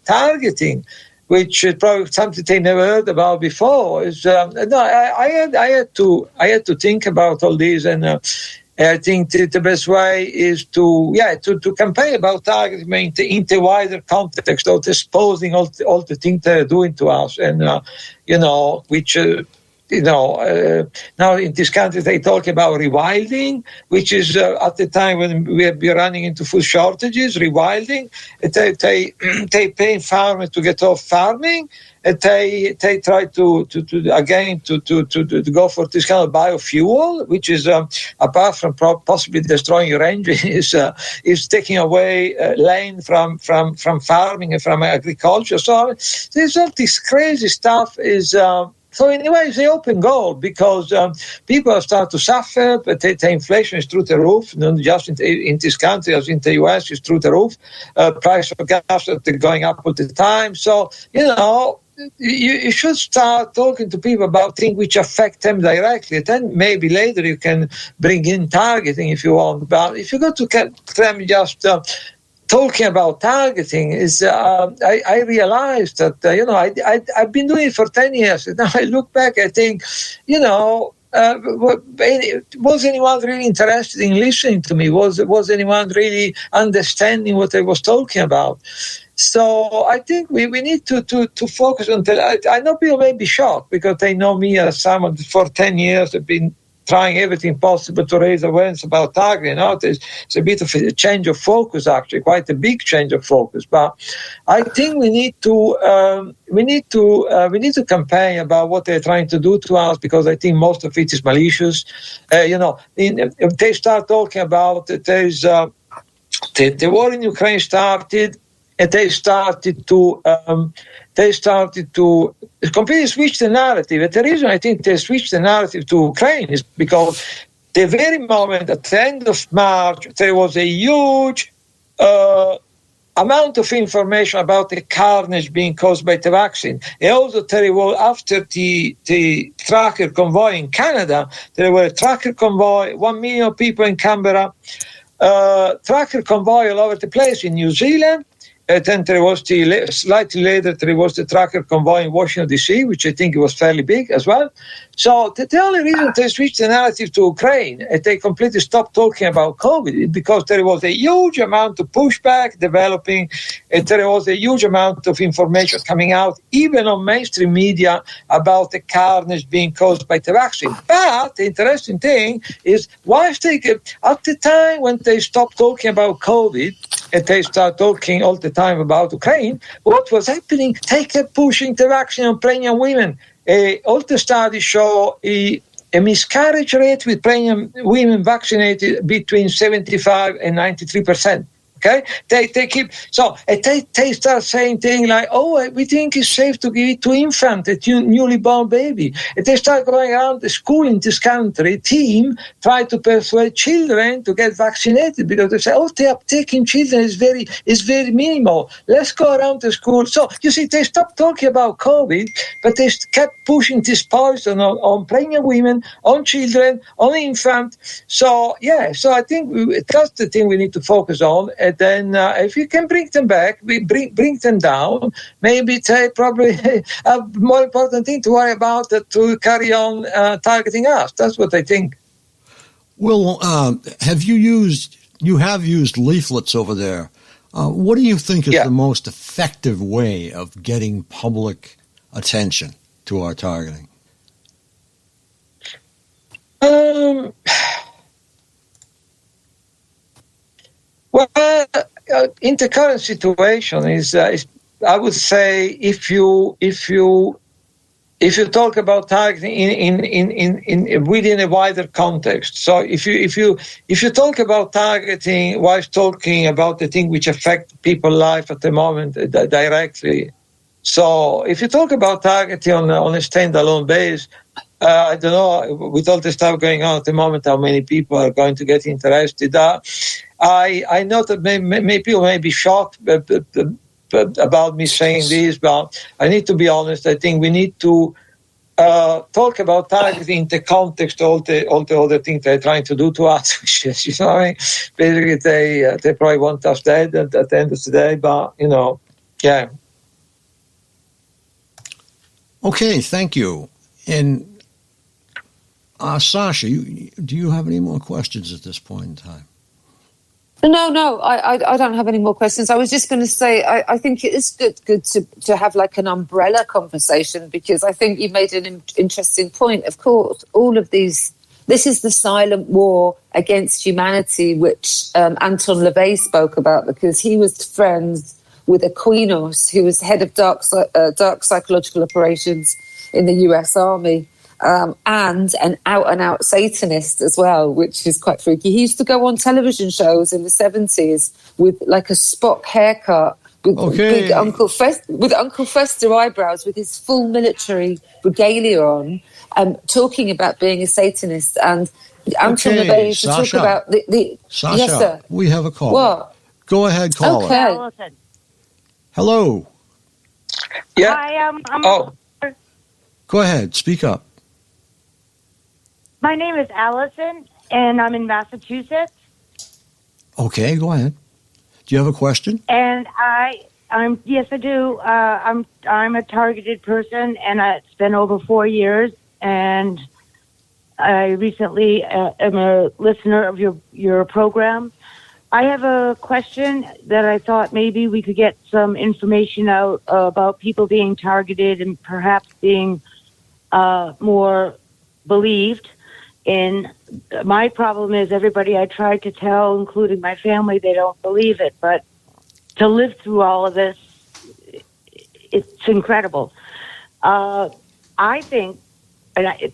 targeting, which is probably something they never heard about before. I had to think about all this, and I think the best way is to campaign about targeting in the wider context of exposing all the things they're doing to us, and which. Now in this country they talk about rewilding, which is at the time when we have been running into food shortages. Rewilding, they pay farmers to get off farming, and they try to go for this kind of biofuel, which is apart from possibly destroying your engine, is taking away land from farming and from agriculture. So there's all this crazy stuff is. So in a way, it's the open goal, because people start to suffer, but the inflation is through the roof, not just in this country, as in the US, is through the roof. Price of gas are going up all the time. So, you should start talking to people about things which affect them directly. Then maybe later you can bring in targeting if you want. But if you go to them just... talking about targeting is, I realized that, I've been doing it for 10 years. Now I look back, I think, was anyone really interested in listening to me? Was anyone really understanding what I was talking about? So I think we need to focus on I know people may be shocked because they know me as someone for 10 years have been trying everything possible to raise awareness about targeting. It's a bit of a change of focus, actually, quite a big change of focus. But I think we need to campaign about what they're trying to do to us, because I think most of it is malicious. If they start talking about that, there's the war in Ukraine started, and they started to completely switch the narrative. And the reason I think they switched the narrative to Ukraine is because the very moment at the end of March, there was a huge amount of information about the carnage being caused by the vaccine. And also there was, after the tracker convoy in Canada, there were a tracker convoy, 1 million people in Canberra, tracker convoy all over the place in New Zealand. Then there was slightly later, there was the tracker convoy in Washington, D.C., which I think was fairly big as well. So the only reason they switched the narrative to Ukraine and they completely stopped talking about COVID is because there was a huge amount of pushback developing, and there was a huge amount of information coming out, even on mainstream media, about the carnage being caused by the vaccine. But the interesting thing is, at the time when they stopped talking about COVID, and they start talking all the time about Ukraine, what was happening? They kept pushing the vaccine on pregnant women. All the studies show a miscarriage rate with pregnant women vaccinated between 75 and 93%. Okay, they keep so they start saying things like, "Oh, we think it's safe to give it to infant, a newly born baby." And they start going around the school in this country, team try to persuade children to get vaccinated because they say, "Oh, the uptake in children is very minimal. Let's go around the school." So you see, they stopped talking about COVID, but they kept pushing this poison on pregnant women, on children, on infant. So so I think that's the thing we need to focus on. And then if you can bring them back, we bring them down. Maybe it's probably a more important thing to worry about to carry on targeting us. That's what I think. Well, you have used leaflets over there. What do you think is the most effective way of getting public attention to our targeting? Well, in the current situation is I would say if you talk about targeting in within a wider context, so if you talk about targeting whilst talking about the thing which affect people's life at the moment directly, so if you talk about targeting on a standalone base, I don't know, with all the stuff going on at the moment, how many people are going to get interested. I know that many people may be shocked about me saying this, but I need to be honest. I think we need to talk about targeting in the context of all the other things they're trying to do to us. Which is, you know what I mean? Basically, they probably want us dead at the end of the day, but, yeah. Okay, thank you. And Sasha, do you have any more questions at this point in time? No, I don't have any more questions. I was just going to say, I think it is good to have like an umbrella conversation, because I think you made an interesting point. Of course, all of this is the silent war against humanity, which Anton LaVey spoke about, because he was friends with Aquinos, who was head of dark psychological operations in the US Army. And an out-and-out Satanist as well, which is quite freaky. He used to go on television shows in the 70s with like a Spock haircut, with big Uncle Fester eyebrows, with his full military regalia on, talking about being a Satanist. And Anton LaVey used to talk about the Sasha, yes, sir. We have a call. What? Go ahead, caller. Okay. Hello. Yeah. Hi, Go ahead, speak up. My name is Allison, and I'm in Massachusetts. Okay, go ahead. Do you have a question? And yes, I do. I'm a targeted person, and it's been over 4 years. And I recently am a listener of your program. I have a question that I thought maybe we could get some information out about people being targeted and perhaps being more believed. And my problem is everybody I tried to tell, including my family, they don't believe it. But to live through all of this, it's incredible. I think, and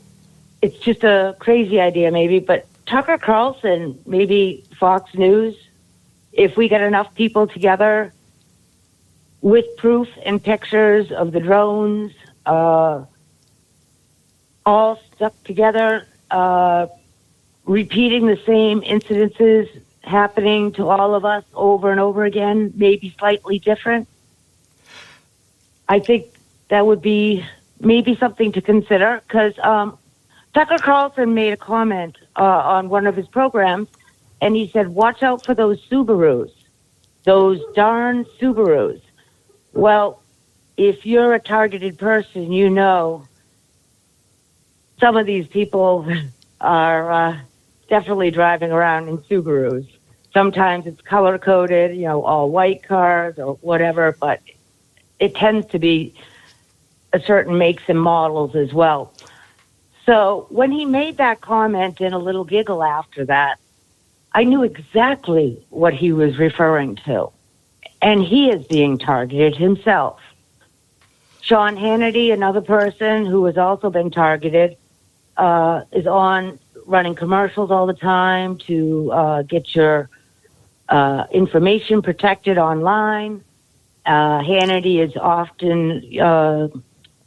it's just a crazy idea maybe, but Tucker Carlson, maybe Fox News, if we get enough people together with proof and pictures of the drones, all stuck together, repeating the same incidences happening to all of us over and over again, maybe slightly different. I think that would be maybe something to consider, because Tucker Carlson made a comment on one of his programs, and he said, watch out for those Subarus, those darn Subarus. Well, if you're a targeted person, you know some of these people are definitely driving around in Subarus. Sometimes it's color-coded, all white cars or whatever, but it tends to be a certain makes and models as well. So when he made that comment and a little giggle after that, I knew exactly what he was referring to. And he is being targeted himself. Sean Hannity, another person who has also been targeted, is on running commercials all the time to get your information protected online. Hannity is often,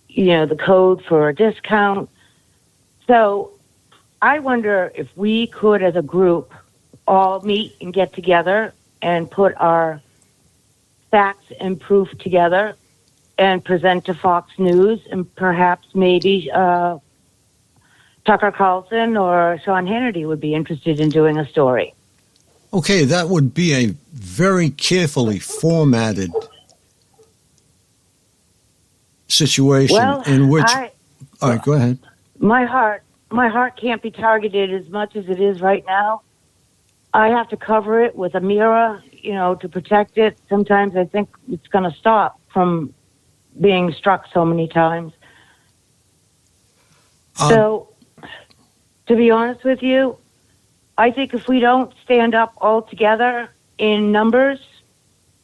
the code for a discount. So I wonder if we could, as a group, all meet and get together and put our facts and proof together and present to Fox News, and perhaps maybe Tucker Carlson or Sean Hannity would be interested in doing a story. Okay, that would be a very carefully formatted situation in which... all right, go ahead. My heart can't be targeted as much as it is right now. I have to cover it with a mirror, to protect it. Sometimes I think it's going to stop from being struck so many times. So, to be honest with you, I think if we don't stand up all together in numbers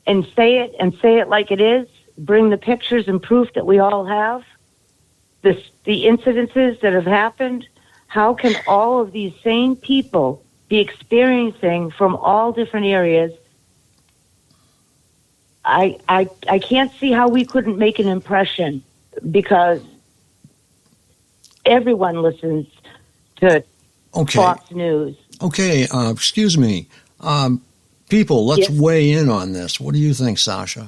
and say it like it is, bring the pictures and proof that we all have, the incidences that have happened, how can all of these same people be experiencing from all different areas? I can't see how we couldn't make an impression, because everyone listens to Fox News. Okay, excuse me. People, let's weigh in on this. What do you think, Sasha?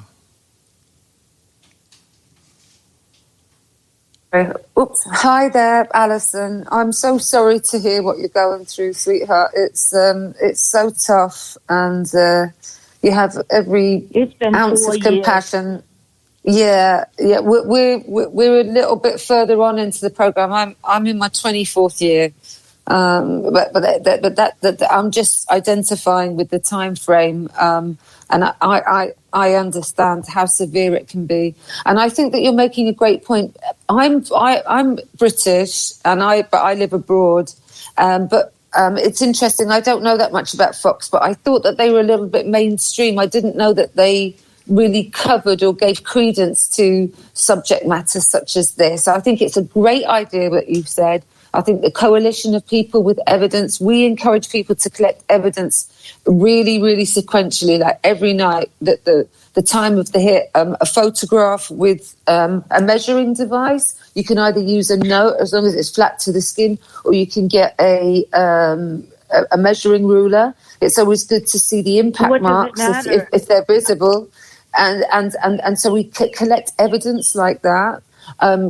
Oops. Hi there, Alison. I'm so sorry to hear what you're going through, sweetheart. It's so tough, and you have every ounce of compassion. Yeah. We're a little bit further on into the program. I'm in my 24th year, but I'm just identifying with the time frame, and I understand how severe it can be, and I think that you're making a great point. I'm British, but I live abroad, but it's interesting. I don't know that much about Fox, but I thought that they were a little bit mainstream. I didn't know that they really covered or gave credence to subject matter such as this. I think it's a great idea what you've said. I think the coalition of people with evidence, we encourage people to collect evidence really, really sequentially, like every night, that the time of the hit, a photograph with a measuring device. You can either use a note, as long as it's flat to the skin, or you can get a measuring ruler. It's always good to see the impact marks if they're visible. And so we collect evidence like that.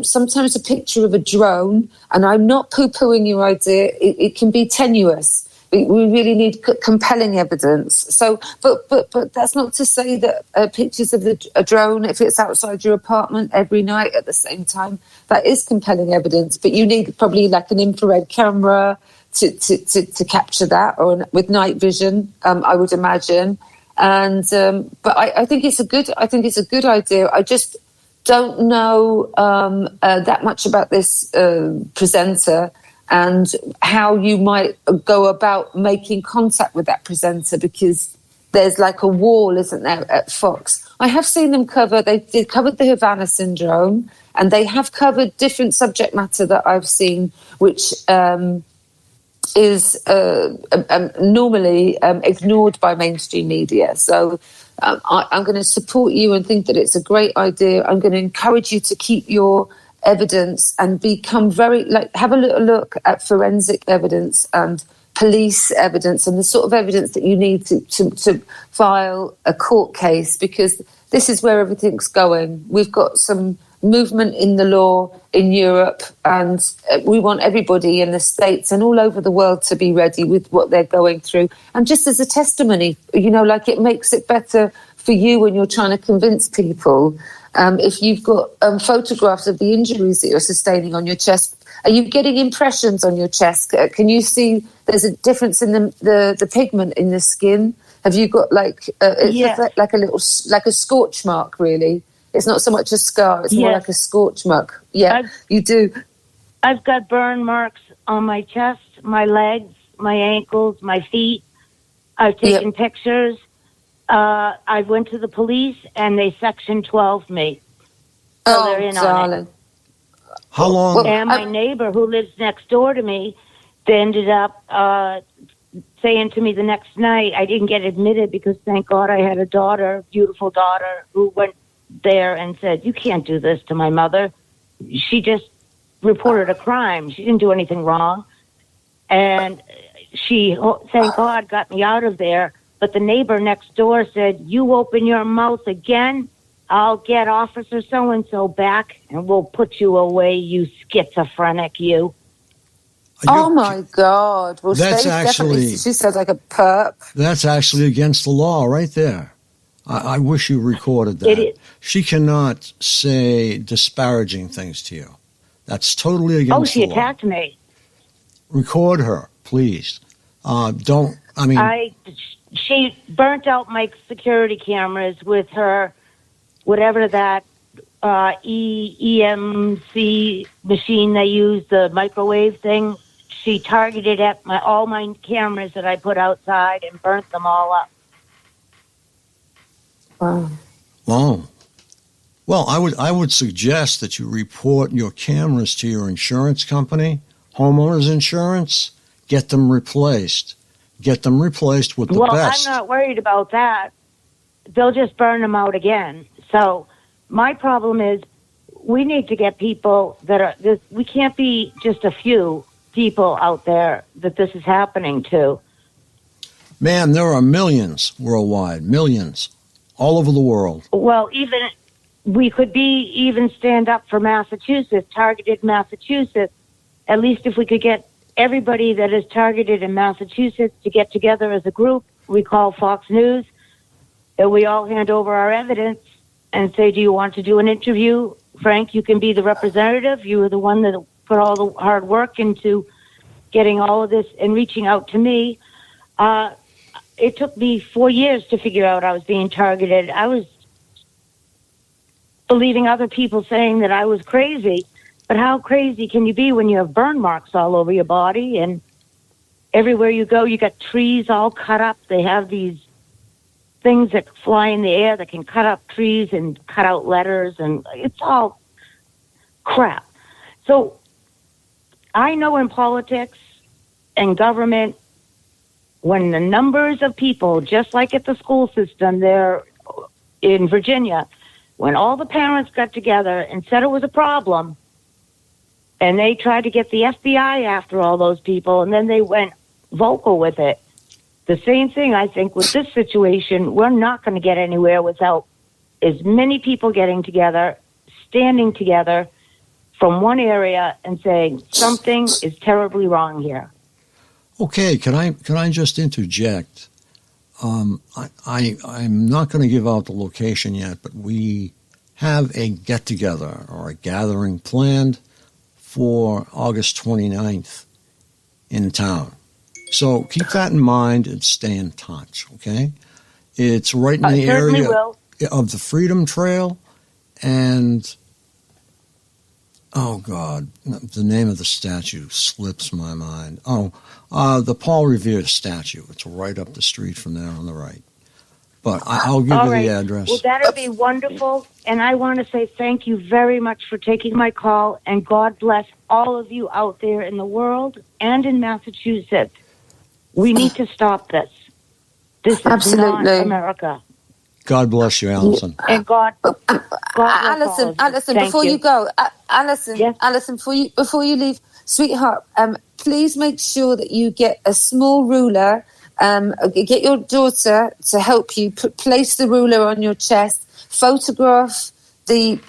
Sometimes a picture of a drone, and I'm not poo-pooing your idea, it can be tenuous. We really need compelling evidence. So, but that's not to say that pictures of a drone, if it's outside your apartment every night at the same time, that is compelling evidence. But you need probably like an infrared camera to capture that, or with night vision, I would imagine. And but I think it's a good idea. I just don't know that much about this presenter and how you might go about making contact with that presenter, because there's like a wall, isn't there, at Fox? I have seen them they covered the Havana syndrome, and they have covered different subject matter that I've seen, which is normally ignored by mainstream media. So I'm going to support you and think that it's a great idea. I'm going to encourage you to keep your evidence and become have a little look at forensic evidence and police evidence and the sort of evidence that you need to file a court case, because this is where everything's going. We've got some movement in the law in Europe, and we want everybody in the States and all over the world to be ready with what they're going through. And just as a testimony, it makes it better for you when you're trying to convince people. If you've got photographs of the injuries that you're sustaining on your chest, are you getting impressions on your chest? Can you see there's a difference in the pigment in the skin? Have you got like a scorch mark, really? It's not so much a scar, it's more like a scorch mark. Yeah, you do. I've got burn marks on my chest, my legs, my ankles, my feet. I've taken pictures. I went to the police and they Section 12 me. So they're in on it. How long? And my neighbor who lives next door to me, they ended up saying to me the next night, I didn't get admitted because thank God I had a daughter, beautiful daughter, who went there and said, you can't do this to my mother. She just reported a crime. She didn't do anything wrong. And she, thank God, got me out of there. But the neighbor next door said, you open your mouth again, I'll get Officer so-and-so back and we'll put you away, you schizophrenic, you. Oh my God! Well, that's actually, she said like a perp. That's actually against the law, right there. I wish you recorded that. It is. She cannot say disparaging things to you. That's totally against the law. Oh, she attacked me. Record her, please. She burnt out my security cameras with her, whatever that EMC machine they use, the microwave thing. She targeted at all my cameras that I put outside and burnt them all up. Wow. Well, I would suggest that you report your cameras to your insurance company, homeowners insurance. Get them replaced. Get them replaced with the best. Well, I'm not worried about that. They'll just burn them out again. So my problem is we need to get people that are this. We can't be just a few people out there that this is happening to. Man, there are millions worldwide, millions all over the world. Well, we could even stand up for Massachusetts, targeted Massachusetts. At least if we could get everybody that is targeted in Massachusetts to get together as a group, we call Fox News, and we all hand over our evidence and say, do you want to do an interview? Frank, you can be the representative. You were the one that put all the hard work into getting all of this and reaching out to me. It took me 4 years to figure out I was being targeted. I was believing other people saying that I was crazy. But how crazy can you be when you have burn marks all over your body and everywhere you go, you got trees all cut up. They have these things that fly in the air that can cut up trees and cut out letters, and it's all crap. So I know in politics and government, when the numbers of people, just like at the school system there in Virginia, when all the parents got together and said it was a problem, and they tried to get the FBI after all those people, and then they went vocal with it. The same thing, I think, with this situation. We're not going to get anywhere without as many people getting together, standing together from one area and saying something is terribly wrong here. Okay, can I just interject? I'm not going to give out the location yet, but we have a get-together or a gathering planned for August 29th in town. So keep that in mind and stay in touch, okay? It's right in the area of the Freedom Trail and, oh, God, the name of the statue slips my mind. The Paul Revere statue. It's right up the street from there on the right. But I'll give you the address. Well, that would be wonderful. And I want to say thank you very much for taking my call. And God bless all of you out there in the world and in Massachusetts. We need to stop this. This is not America. God bless you, Allison. And God bless Allison, before you go, Allison, yes? Allison, before you leave, sweetheart, please make sure that you get a small ruler. Get your daughter to help you place the ruler on your chest. Photograph the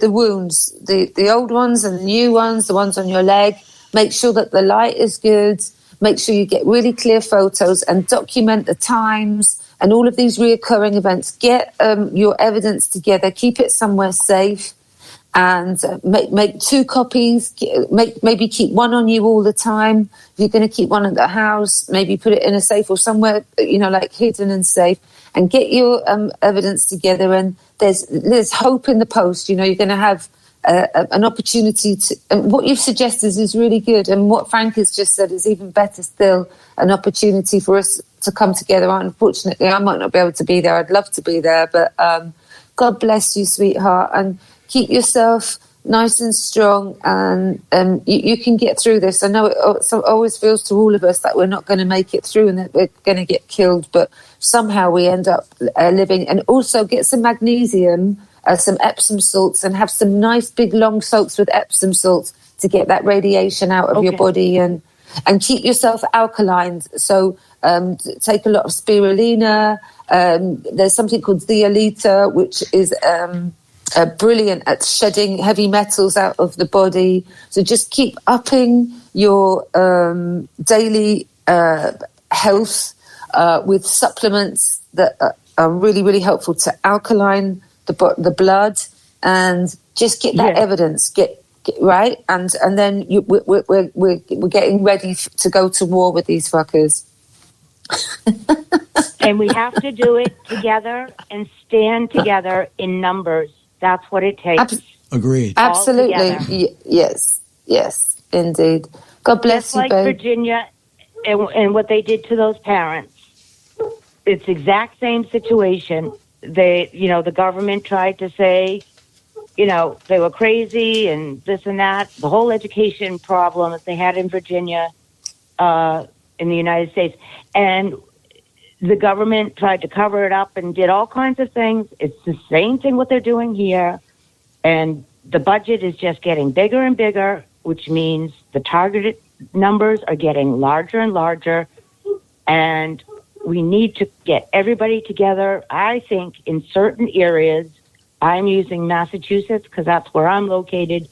wounds, the old ones and the new ones, the ones on your leg. Make sure that the light is good. Make sure you get really clear photos and document the times and all of these reoccurring events. Get your evidence together. Keep it somewhere safe. And make 2 copies. Maybe keep one on you all the time. If you're going to keep one at the house, maybe put it in a safe or somewhere, like hidden and safe. And get your evidence together. And there's hope in the post. You're going to have an opportunity to. And what you've suggested is really good. And what Frank has just said is even better still. An opportunity for us to come together. Unfortunately, I might not be able to be there. I'd love to be there, but God bless you, sweetheart, and keep yourself nice and strong, and you can get through this. I know it always feels to all of us that we're not going to make it through and that we're going to get killed, but somehow we end up living. And also get some magnesium, some Epsom salts, and have some nice big long soaks with Epsom salts to get that radiation out of your body, and keep yourself alkaline. So take a lot of spirulina. There's something called zeolite, which is brilliant at shedding heavy metals out of the body. So just keep upping your daily health with supplements that are really, really helpful to alkaline the blood, and just get that evidence. Get right, and then we're getting ready to go to war with these fuckers. And we have to do it together and stand together in numbers. That's what it takes. Agreed. Absolutely. Yes, indeed. God bless Just you, like babe. Virginia and what they did to those parents. It's the exact same situation. The government tried to say, they were crazy and this and that. The whole education problem that they had in Virginia, in the United States. And the government tried to cover it up and did all kinds of things. It's the same thing what they're doing here. And the budget is just getting bigger and bigger, which means the targeted numbers are getting larger and larger. And we need to get everybody together. I think in certain areas, I'm using Massachusetts because that's where I'm located.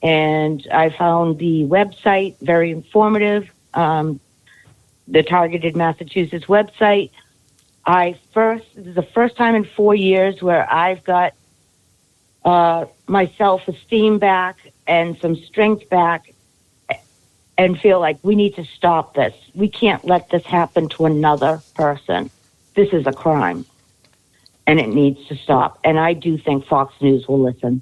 And I found the website very informative. The Targeted Massachusetts website. This is the first time in 4 years where I've got my self-esteem back and some strength back, and feel like we need to stop this. We can't let this happen to another person. This is a crime, and it needs to stop. And I do think Fox News will listen.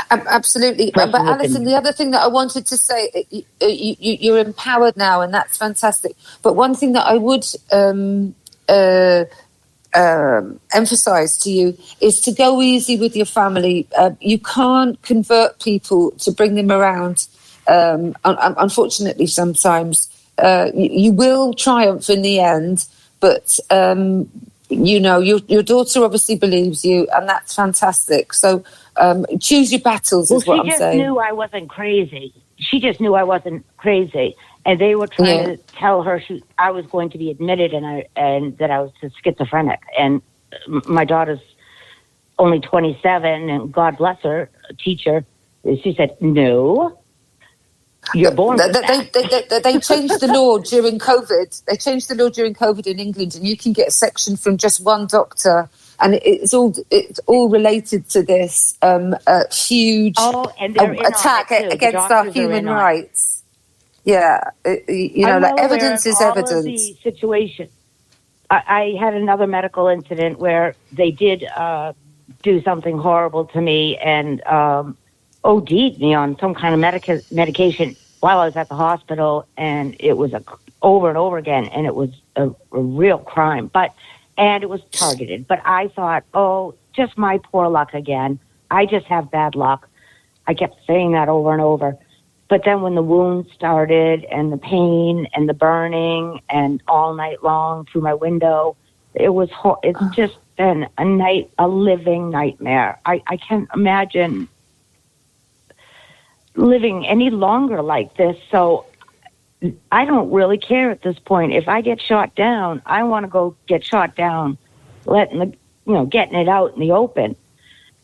Absolutely. But Alison, the other thing that I wanted to say, you're empowered now, and that's fantastic. But one thing that I would emphasize to you is to go easy with your family. You can't convert people to bring them around. Unfortunately, sometimes you will triumph in the end, but your daughter obviously believes you, and that's fantastic. So choose your battles, is what I'm saying. She just knew I wasn't crazy. And they were trying to tell her I was going to be admitted and that I was schizophrenic. And my daughter's only 27, and God bless her, a teacher. She said, no, you're born with that. They changed the law during COVID. They changed the law during COVID in England, and you can get a section from just one doctor, and it's all related to this huge attack against our human rights. Yeah, evidence is evidence. All of the situation. I had another medical incident where they did do something horrible to me and OD'd me on some kind of medication while I was at the hospital, and it was over and over again, and it was a real crime. And it was targeted. But I thought, just my poor luck again. I just have bad luck. I kept saying that over and over. But then when the wounds started and the pain and the burning and all night long through my window, it's just been a living nightmare. I can't imagine living any longer like this. So I don't really care at this point. If I get shot down, I want to go get shot down, getting it out in the open.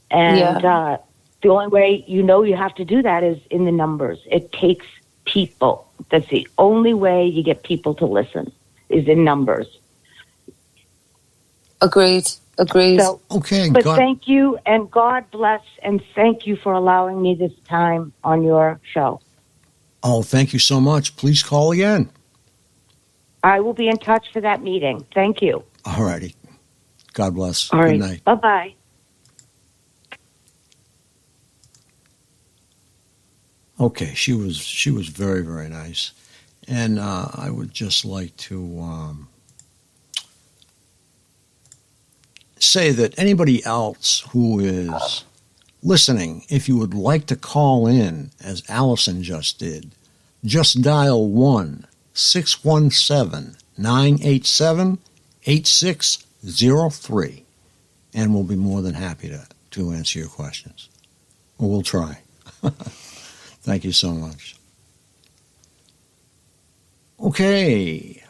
And the only way you have to do that is in the numbers. It takes people. That's the only way you get people to listen, is in numbers. Agreed. So, okay, but thank you, and God bless, and thank you for allowing me this time on your show. Oh, thank you so much. Please call again. I will be in touch for that meeting. Thank you. All righty. God bless. All right. Good night. Bye-bye. Okay, she was very, very nice. And I would just like to say that anybody else who is listening, if you would like to call in, as Allison just did, just dial 1-617-987-8603, and we'll be more than happy to answer your questions. Or we'll try. Thank you so much. Okay.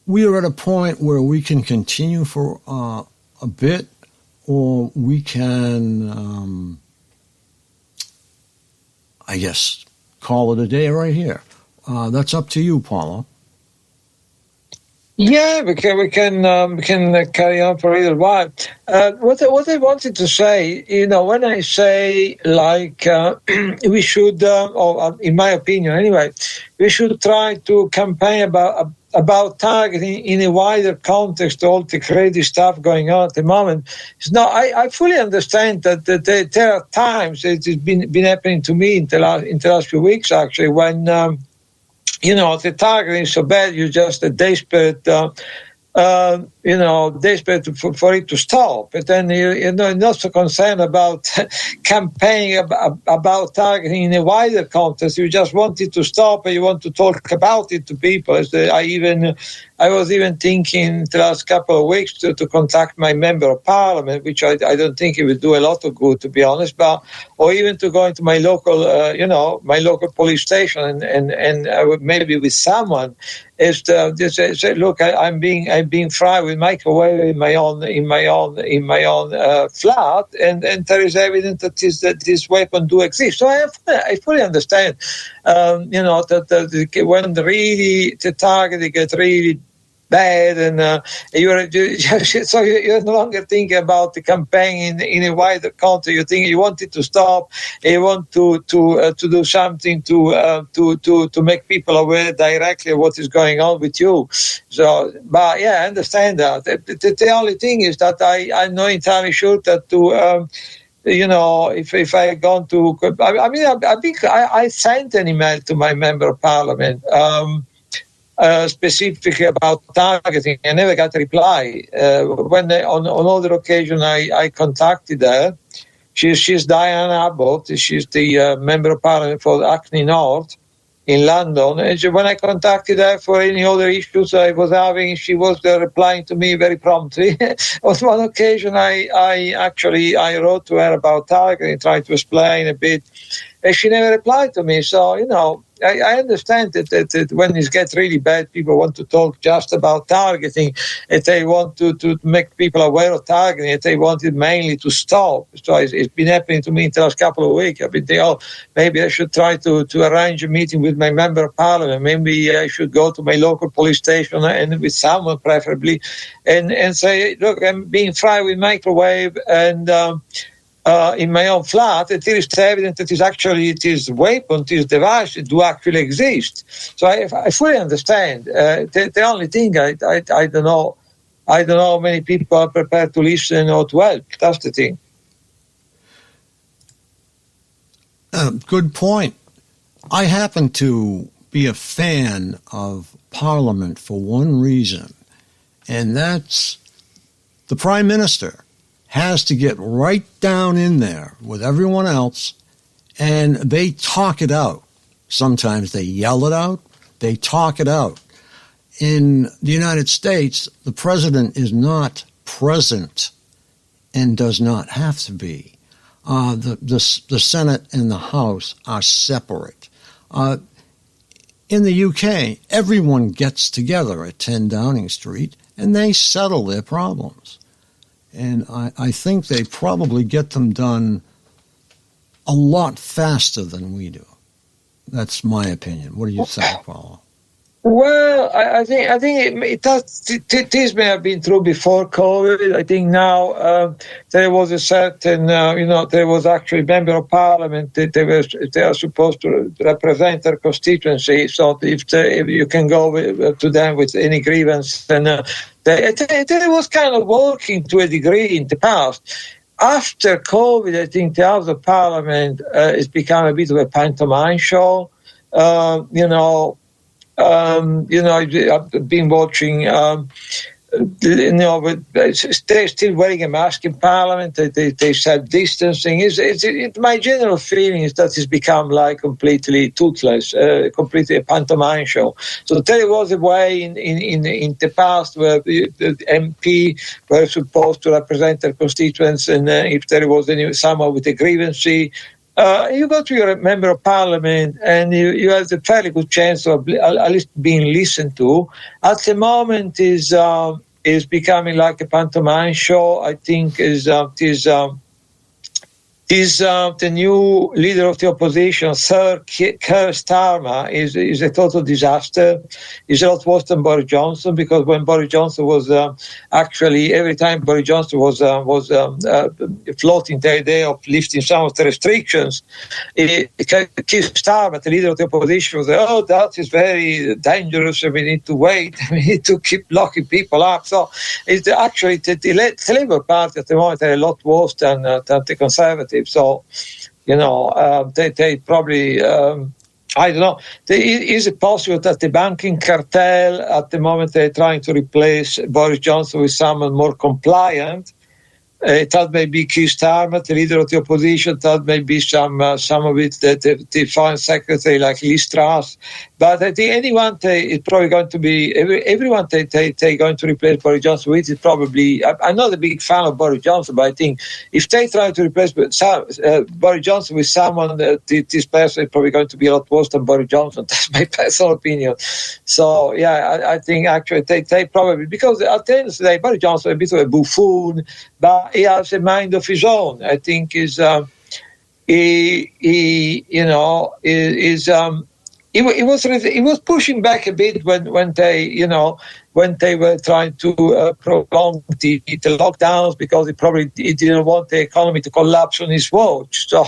We are at a point where we can continue for a bit, or we can, I guess, call it a day right here. That's up to you, Paolo. Yeah, we can carry on for a little while. What I wanted to say, when I say we should, or in my opinion anyway, we should try to campaign about targeting in a wider context all the crazy stuff going on at the moment. I fully understand that there are times it's been happening to me in the last few weeks actually when. The targeting is so bad, you're just desperate, desperate for it to stop. But then you're not so concerned about campaigning about targeting in a wider context. You just want it to stop, and you want to talk about it to people. I was even thinking the last couple of weeks to contact my member of parliament, which I don't think it would do a lot of good, to be honest, or even to go into my local, my local police station and I would maybe with someone is to say, look, I'm being fried with microwave in my own flat, and there is evidence that this weapon do exist. So I fully understand, that when the target gets really bad, and you're no longer thinking about the campaign in a wider context. You want it to stop. You want to do something to make people aware directly of what is going on with you. So, but yeah, I understand that. The only thing is that I'm not entirely sure that if I gone to, I think I sent an email to my member of parliament. Specifically about targeting. I never got a reply. When on other occasion I contacted her, she's Diane Abbott. She's the member of parliament for Hackney North in London. And when I contacted her for any other issues I was having, she was replying to me very promptly. On one occasion, I wrote to her about targeting, tried to explain a bit, and she never replied to me. So, I understand that when it gets really bad, people want to talk just about targeting, and they want to make people aware of targeting, and they want it mainly to stop. So it's been happening to me in the last couple of weeks. I've been thinking, maybe I should try to arrange a meeting with my member of parliament. Maybe I should go to my local police station and with someone preferably, and say, look, I'm being fried with microwave and. In my own flat, it is evident that this weapon, this device, do actually exist. So I fully understand. The only thing I don't know how many people are prepared to listen or to help. That's the thing. Good point. I happen to be a fan of Parliament for one reason, and that's the Prime Minister has to get right down in there with everyone else, and they talk it out. Sometimes they yell it out. They talk it out. In the United States, the president is not present and does not have to be. The Senate and the House are separate. In the UK, everyone gets together at 10 Downing Street, and they settle their problems. And I think they probably get them done a lot faster than we do. That's my opinion. What do you think, Paolo? Well, I think this may have been true before COVID. I think now there was a certain, there was actually a member of parliament that they are supposed to represent their constituency. So if you can go to them with any grievance, then it was kind of working to a degree in the past. After COVID, I think the House of Parliament has become a bit of a pantomime show. I've been watching they're still wearing a mask in Parliament. They said distancing. My general feeling is that it's become like completely toothless, completely a pantomime show. So there was a way in the past where the MP were supposed to represent their constituents, and if there was someone with a grievance, you go to your member of parliament and you have a fairly good chance of at least being listened to. At the moment is becoming like a pantomime show. I think is the new leader of the opposition, Sir Keir Starmer, is a total disaster. He's a lot worse than Boris Johnson, because when Boris Johnson was actually, every time Boris Johnson was floating the idea of lifting some of the restrictions, Keir Starmer, the leader of the opposition, was that is very dangerous, and we need to wait, we need to keep locking people up. So it's actually the Labour Party at the moment are a lot worse than the Conservatives. So, they probably, I don't know. Is it possible that the banking cartel, at the moment, they're trying to replace Boris Johnson with someone more compliant? That may be Keir Starmer, the leader of the opposition. That may be some of it, the foreign secretary like Liz Truss. But I think anyone it's probably going to be everyone they're going to replace Boris Johnson with is probably. I'm not a big fan of Boris Johnson, but I think if they try to replace Boris Johnson with someone, this person is probably going to be a lot worse than Boris Johnson. That's my personal opinion. So yeah, I think actually they probably, because at the end of the day, Boris Johnson is a bit of a buffoon, but he has a mind of his own. I think he was pushing back a bit when they were trying to prolong the lockdowns, because he didn't want the economy to collapse on his watch. So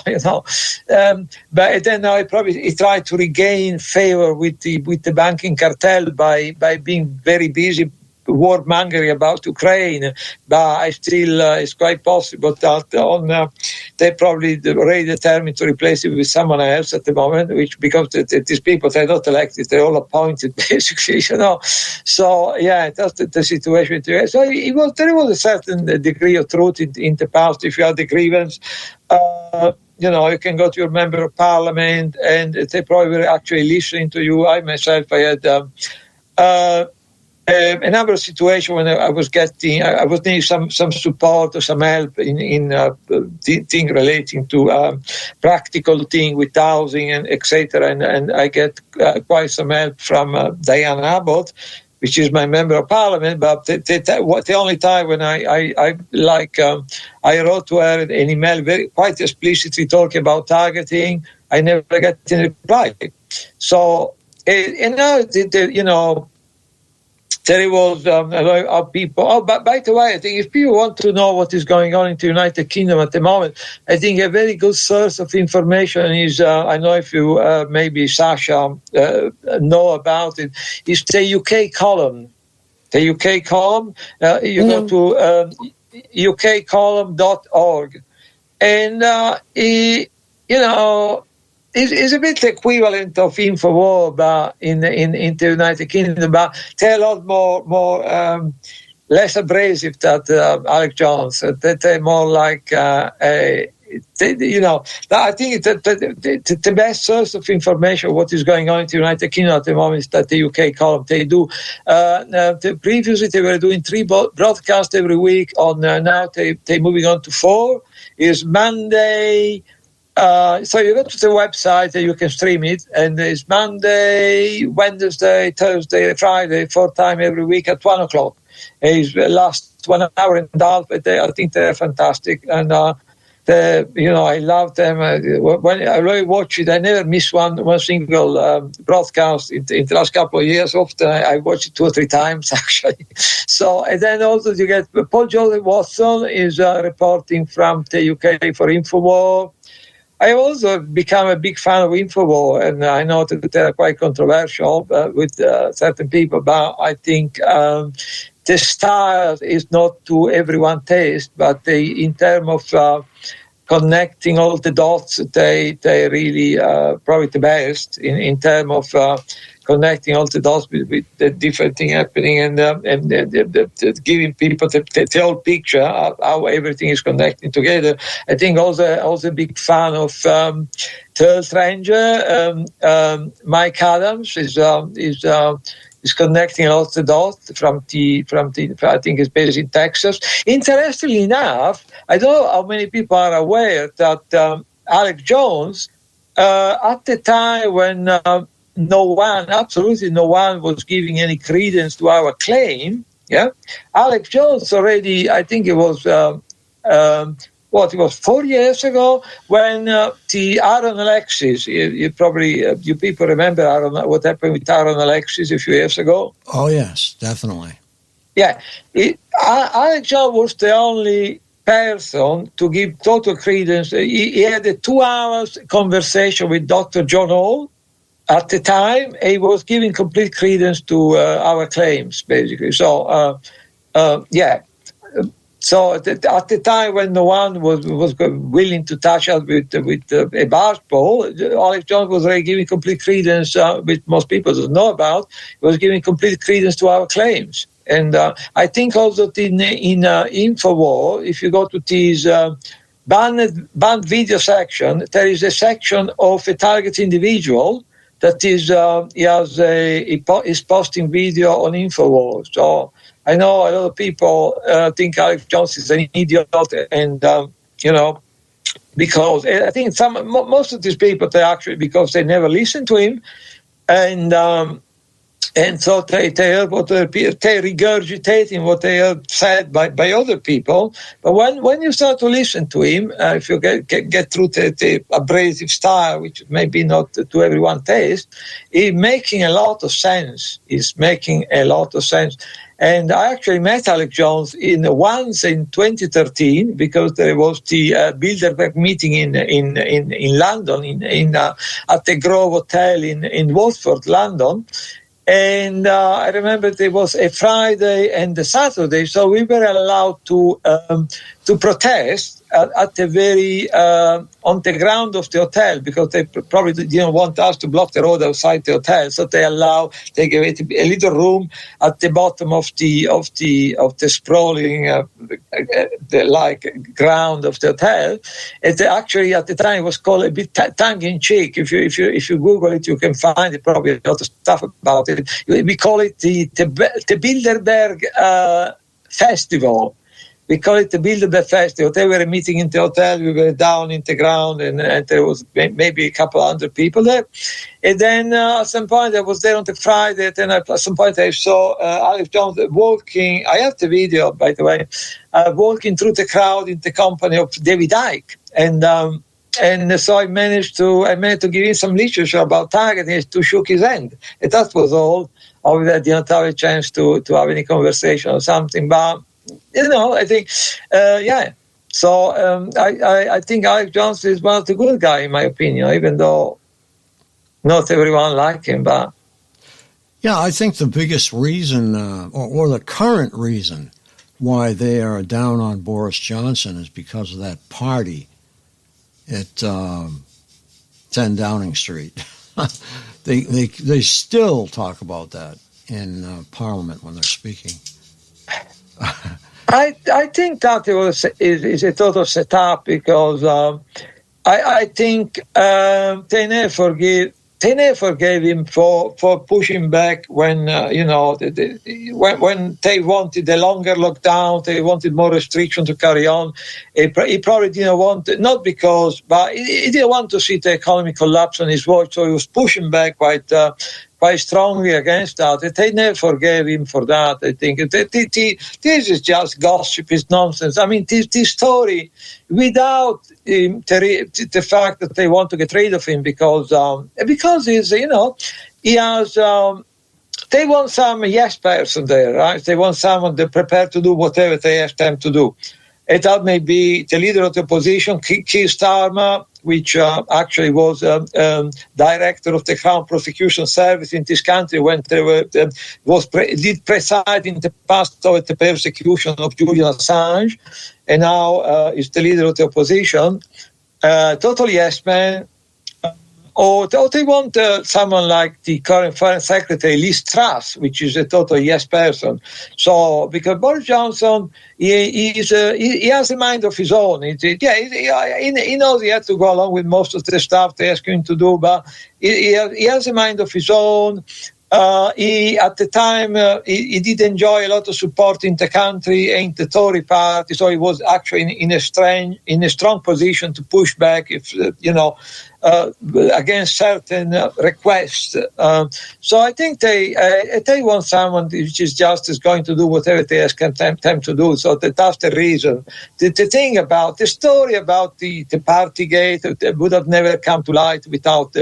but then now he tried to regain favor with the banking cartel by being very busy warmongering about Ukraine, but I still it's quite possible that they're probably already determined to replace it with someone else at the moment, which, because these people, they're not elected, they're all appointed basically, So yeah, that's the situation. So there was a certain degree of truth in the past. If you had the grievance, you can go to your member of parliament and they probably were actually listening to you. I had another situation when I was needing some support or some help in thing relating to practical thing with housing and etc. And I get quite some help from Diane Abbott, which is my member of parliament. But the only time when I wrote to her an email quite explicitly talking about targeting, I never got any reply. So there was a lot of people. But by the way, I think if people want to know what is going on in the United Kingdom at the moment, I think a very good source of information is, I know if you, maybe Sasha, know about it, is the UK column. The UK column, go to ukcolumn.org. And, it's a bit equivalent of InfoWar, but in the United Kingdom, but they're a lot more less abrasive than Alex Jones. They're more like I think the best source of information of what is going on in the United Kingdom at the moment is that the UK column. They do. Previously, they were doing 3 broadcasts every week. Now they're moving on to 4. Is Monday. So you go to the website and you can stream it, and it's Monday, Wednesday, Thursday, Friday, 4 times every week at 1:00. It lasts 1 hour and a half, but I think they're fantastic, and I love them. When I really watch it, I never miss one single broadcast in the last couple of years. Often I watch it 2 or 3 times actually. So, and then also you get Paul Joseph Watson is reporting from the UK for InfoWar. I also become a big fan of InfoWar, and I know that they are quite controversial with certain people, but I think the style is not to everyone's taste, but in terms of connecting all the dots. They really probably the best in terms of connecting all the dots with the different thing happening and giving people the whole picture of how everything is connecting together. I think also a big fan of Third Ranger. Mike Adams is connecting a lot of the dots from the I think it's based in Texas. Interestingly enough, I don't know how many people are aware that Alex Jones, at the time when absolutely no one was giving any credence to our claim, Alex Jones already, I think it was it was 4 years ago when the Aaron Alexis, you people remember what happened with Aaron Alexis a few years ago? Oh, yes, definitely. Yeah. Alex Jones was the only person to give total credence. He had a 2 hours conversation with Dr. John Hall at the time. He was giving complete credence to our claims, basically. So, So at the time when no one was willing to touch us with a basketball, Alex Jones was already giving complete credence, which most people don't know about. He was giving complete credence to our claims. And I think also in InfoWar, if you go to this banned video section, there is a section of a target individual that is is posting video on InfoWar. So I know a lot of people think Alex Jones is an idiot, and because I think most of these people, they actually, because they never listen to him, and so they heard what they regurgitating what they have said by other people. But when you start to listen to him, if you get through the abrasive style, which maybe not to everyone's taste, it's making a lot of sense. And I actually met Alex Jones once in 2013 because there was the Bilderberg meeting in London at the Grove Hotel in Watford, London. And I remember there was a Friday and a Saturday, so we were allowed to protest at the very on the ground of the hotel, because they probably didn't want us to block the road outside the hotel, so they gave it a little room at the bottom of the sprawling ground of the hotel. It actually at the time was called a bit tongue in cheek. If you Google it, you can find it, probably a lot of stuff about it. We call it the Bilderberg Festival. We call it the Bilderberg Festival. They were meeting in the hotel. We were down in the ground, and there was maybe a couple hundred people there. And then at some point, I was there on the Friday. Then at some point, I saw Alex Jones walking. I have the video, by the way, walking through the crowd in the company of David Icke. And so I managed to give him some literature about targeting to shook his hand. And that was all. I didn't have a chance to have any conversation or something, but I think, So I think Alex Jones is one of the good guys, in my opinion, even though not everyone like him. But yeah, I think the biggest reason, or the current reason, why they are down on Boris Johnson is because of that party at 10 Downing Street. They still talk about that in Parliament when they're speaking. I think that is a total setup, because I think they never forgave him for pushing back when when they wanted a longer lockdown, they wanted more restriction to carry on. He probably didn't want it, not because, but he didn't want to see the economy collapse on his watch, so he was pushing back quite strongly against that. They never forgave him for that. I think this is just gossip, it's nonsense. I mean, this story, without the fact that they want to get rid of him because he's, he has. They want some yes person there, right? They want someone that's prepared to do whatever they ask them to do. and that may be the leader of the opposition, Keir Starmer, which actually was director of the Crown Prosecution Service in this country when there were did preside in the past over the persecution of Julian Assange, and now is the leader of the opposition. Total yes man. Or they want someone like the current Foreign Secretary, Liz Truss, which is a total yes person. So, because Boris Johnson, he has a mind of his own. He knows he has to go along with most of the stuff they ask him to do, but he has a mind of his own. At the time, he did enjoy a lot of support in the country and the Tory party, so he was actually in a strong position to push back if against certain requests. So I think they want someone which is just is going to do whatever they ask them to do. So that's the reason. The thing about the story about the Partygate would have never come to light without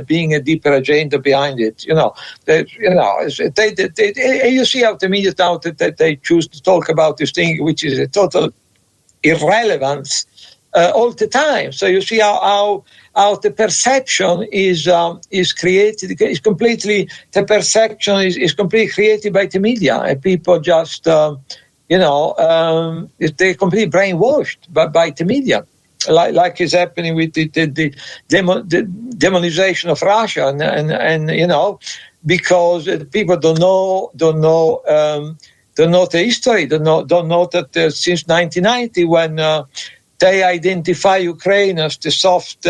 being a deeper agenda behind it. You see how the media now that they choose to talk about this thing, which is a total irrelevance all the time. So you see how the perception is created. Is completely the perception is completely created by the media, and people just they're completely brainwashed by the media, like is happening with the demonization of Russia, and because people don't know the history, don't know that since 1990 when they identify Ukraine as the soft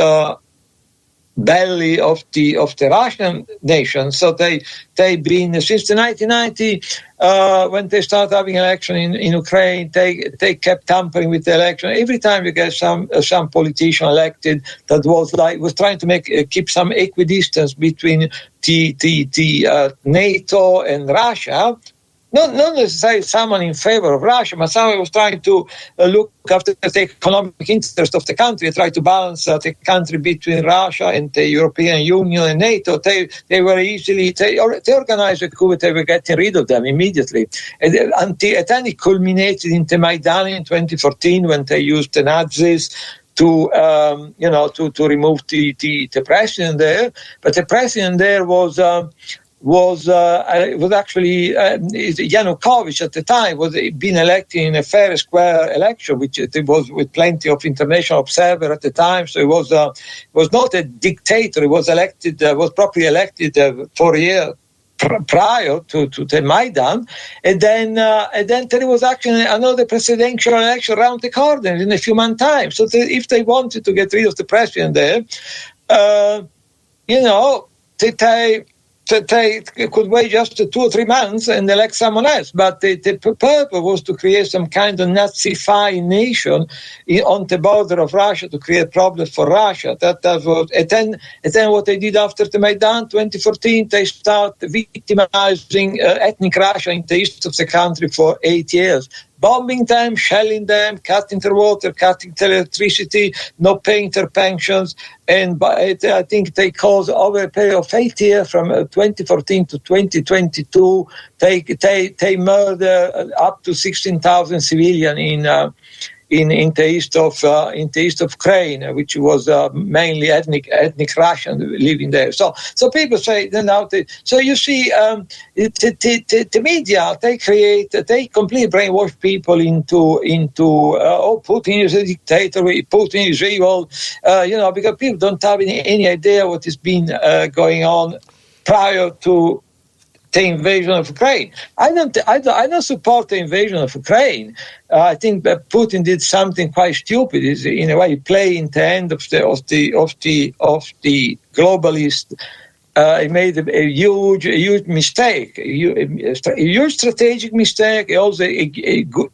belly of the Russian nation. So they've been since the 1990 when they start having election in Ukraine. They kept tampering with the election. Every time you get some politician elected that was trying to keep some equidistance between the NATO and Russia. Not necessarily someone in favor of Russia, but someone was trying to look after the economic interest of the country, try to balance the country between Russia and the European Union and NATO. They were they organized a coup, they were getting rid of them immediately. And then it culminated in the Maidan in 2014 when they used the Nazis to remove the president there. But the president there was actually Yanukovych at the time was being elected in a fair and square election, which it was with plenty of international observers at the time. So it was not a dictator. He was properly elected 4 years prior to the Maidan, and then there was actually another presidential election around the corner in a few months' time. So if they wanted to get rid of the president there, they could wait just 2 or 3 months and elect someone else. But the purpose was to create some kind of Nazi-fied nation on the border of Russia to create problems for Russia. That was, and then what they did after the Maidan 2014, they started victimizing ethnic Russia in the east of the country for 8 years. Bombing them, shelling them, cutting their water, cutting their electricity, not paying their pensions. And I think they caused over a period of 8 years, from 2014 to 2022, they murdered up to 16,000 civilians in the east of Ukraine, which was mainly ethnic Russian living there. So people say, so you see, the media they completely brainwash people into Putin is a dictator, Putin is evil, because people don't have any idea what has been going on prior to the invasion of Ukraine. I don't support the invasion of Ukraine. I think that Putin did something quite stupid. Is in a way playing the end of the globalist. He made a huge mistake, a huge strategic mistake, also a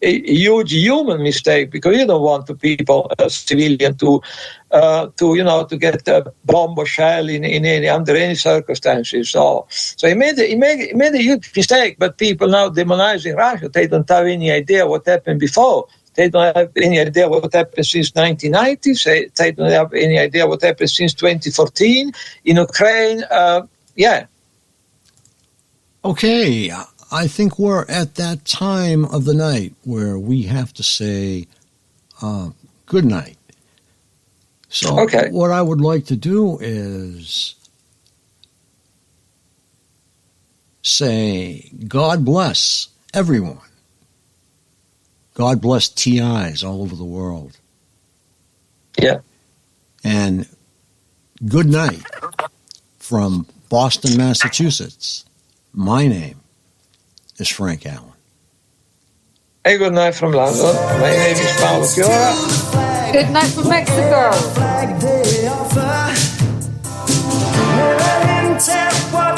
huge human mistake, because you don't want the people, civilian, to get a bomb or shell under any circumstances. So he made a huge mistake. But people now demonizing Russia. They don't have any idea what happened before. They don't have any idea what happened since 1990. They don't have any idea what happened since 2014 in Ukraine. Okay, I think we're at that time of the night where we have to say good night. So Okay. what I would like to do is say, God bless everyone. God bless TIs all over the world. Yeah. And good night from Boston, Massachusetts. My name is Frank Allen. Hey, good night from London. My name is Paolo Fiora. Good night from Mexico. Flag they offer. Never intend what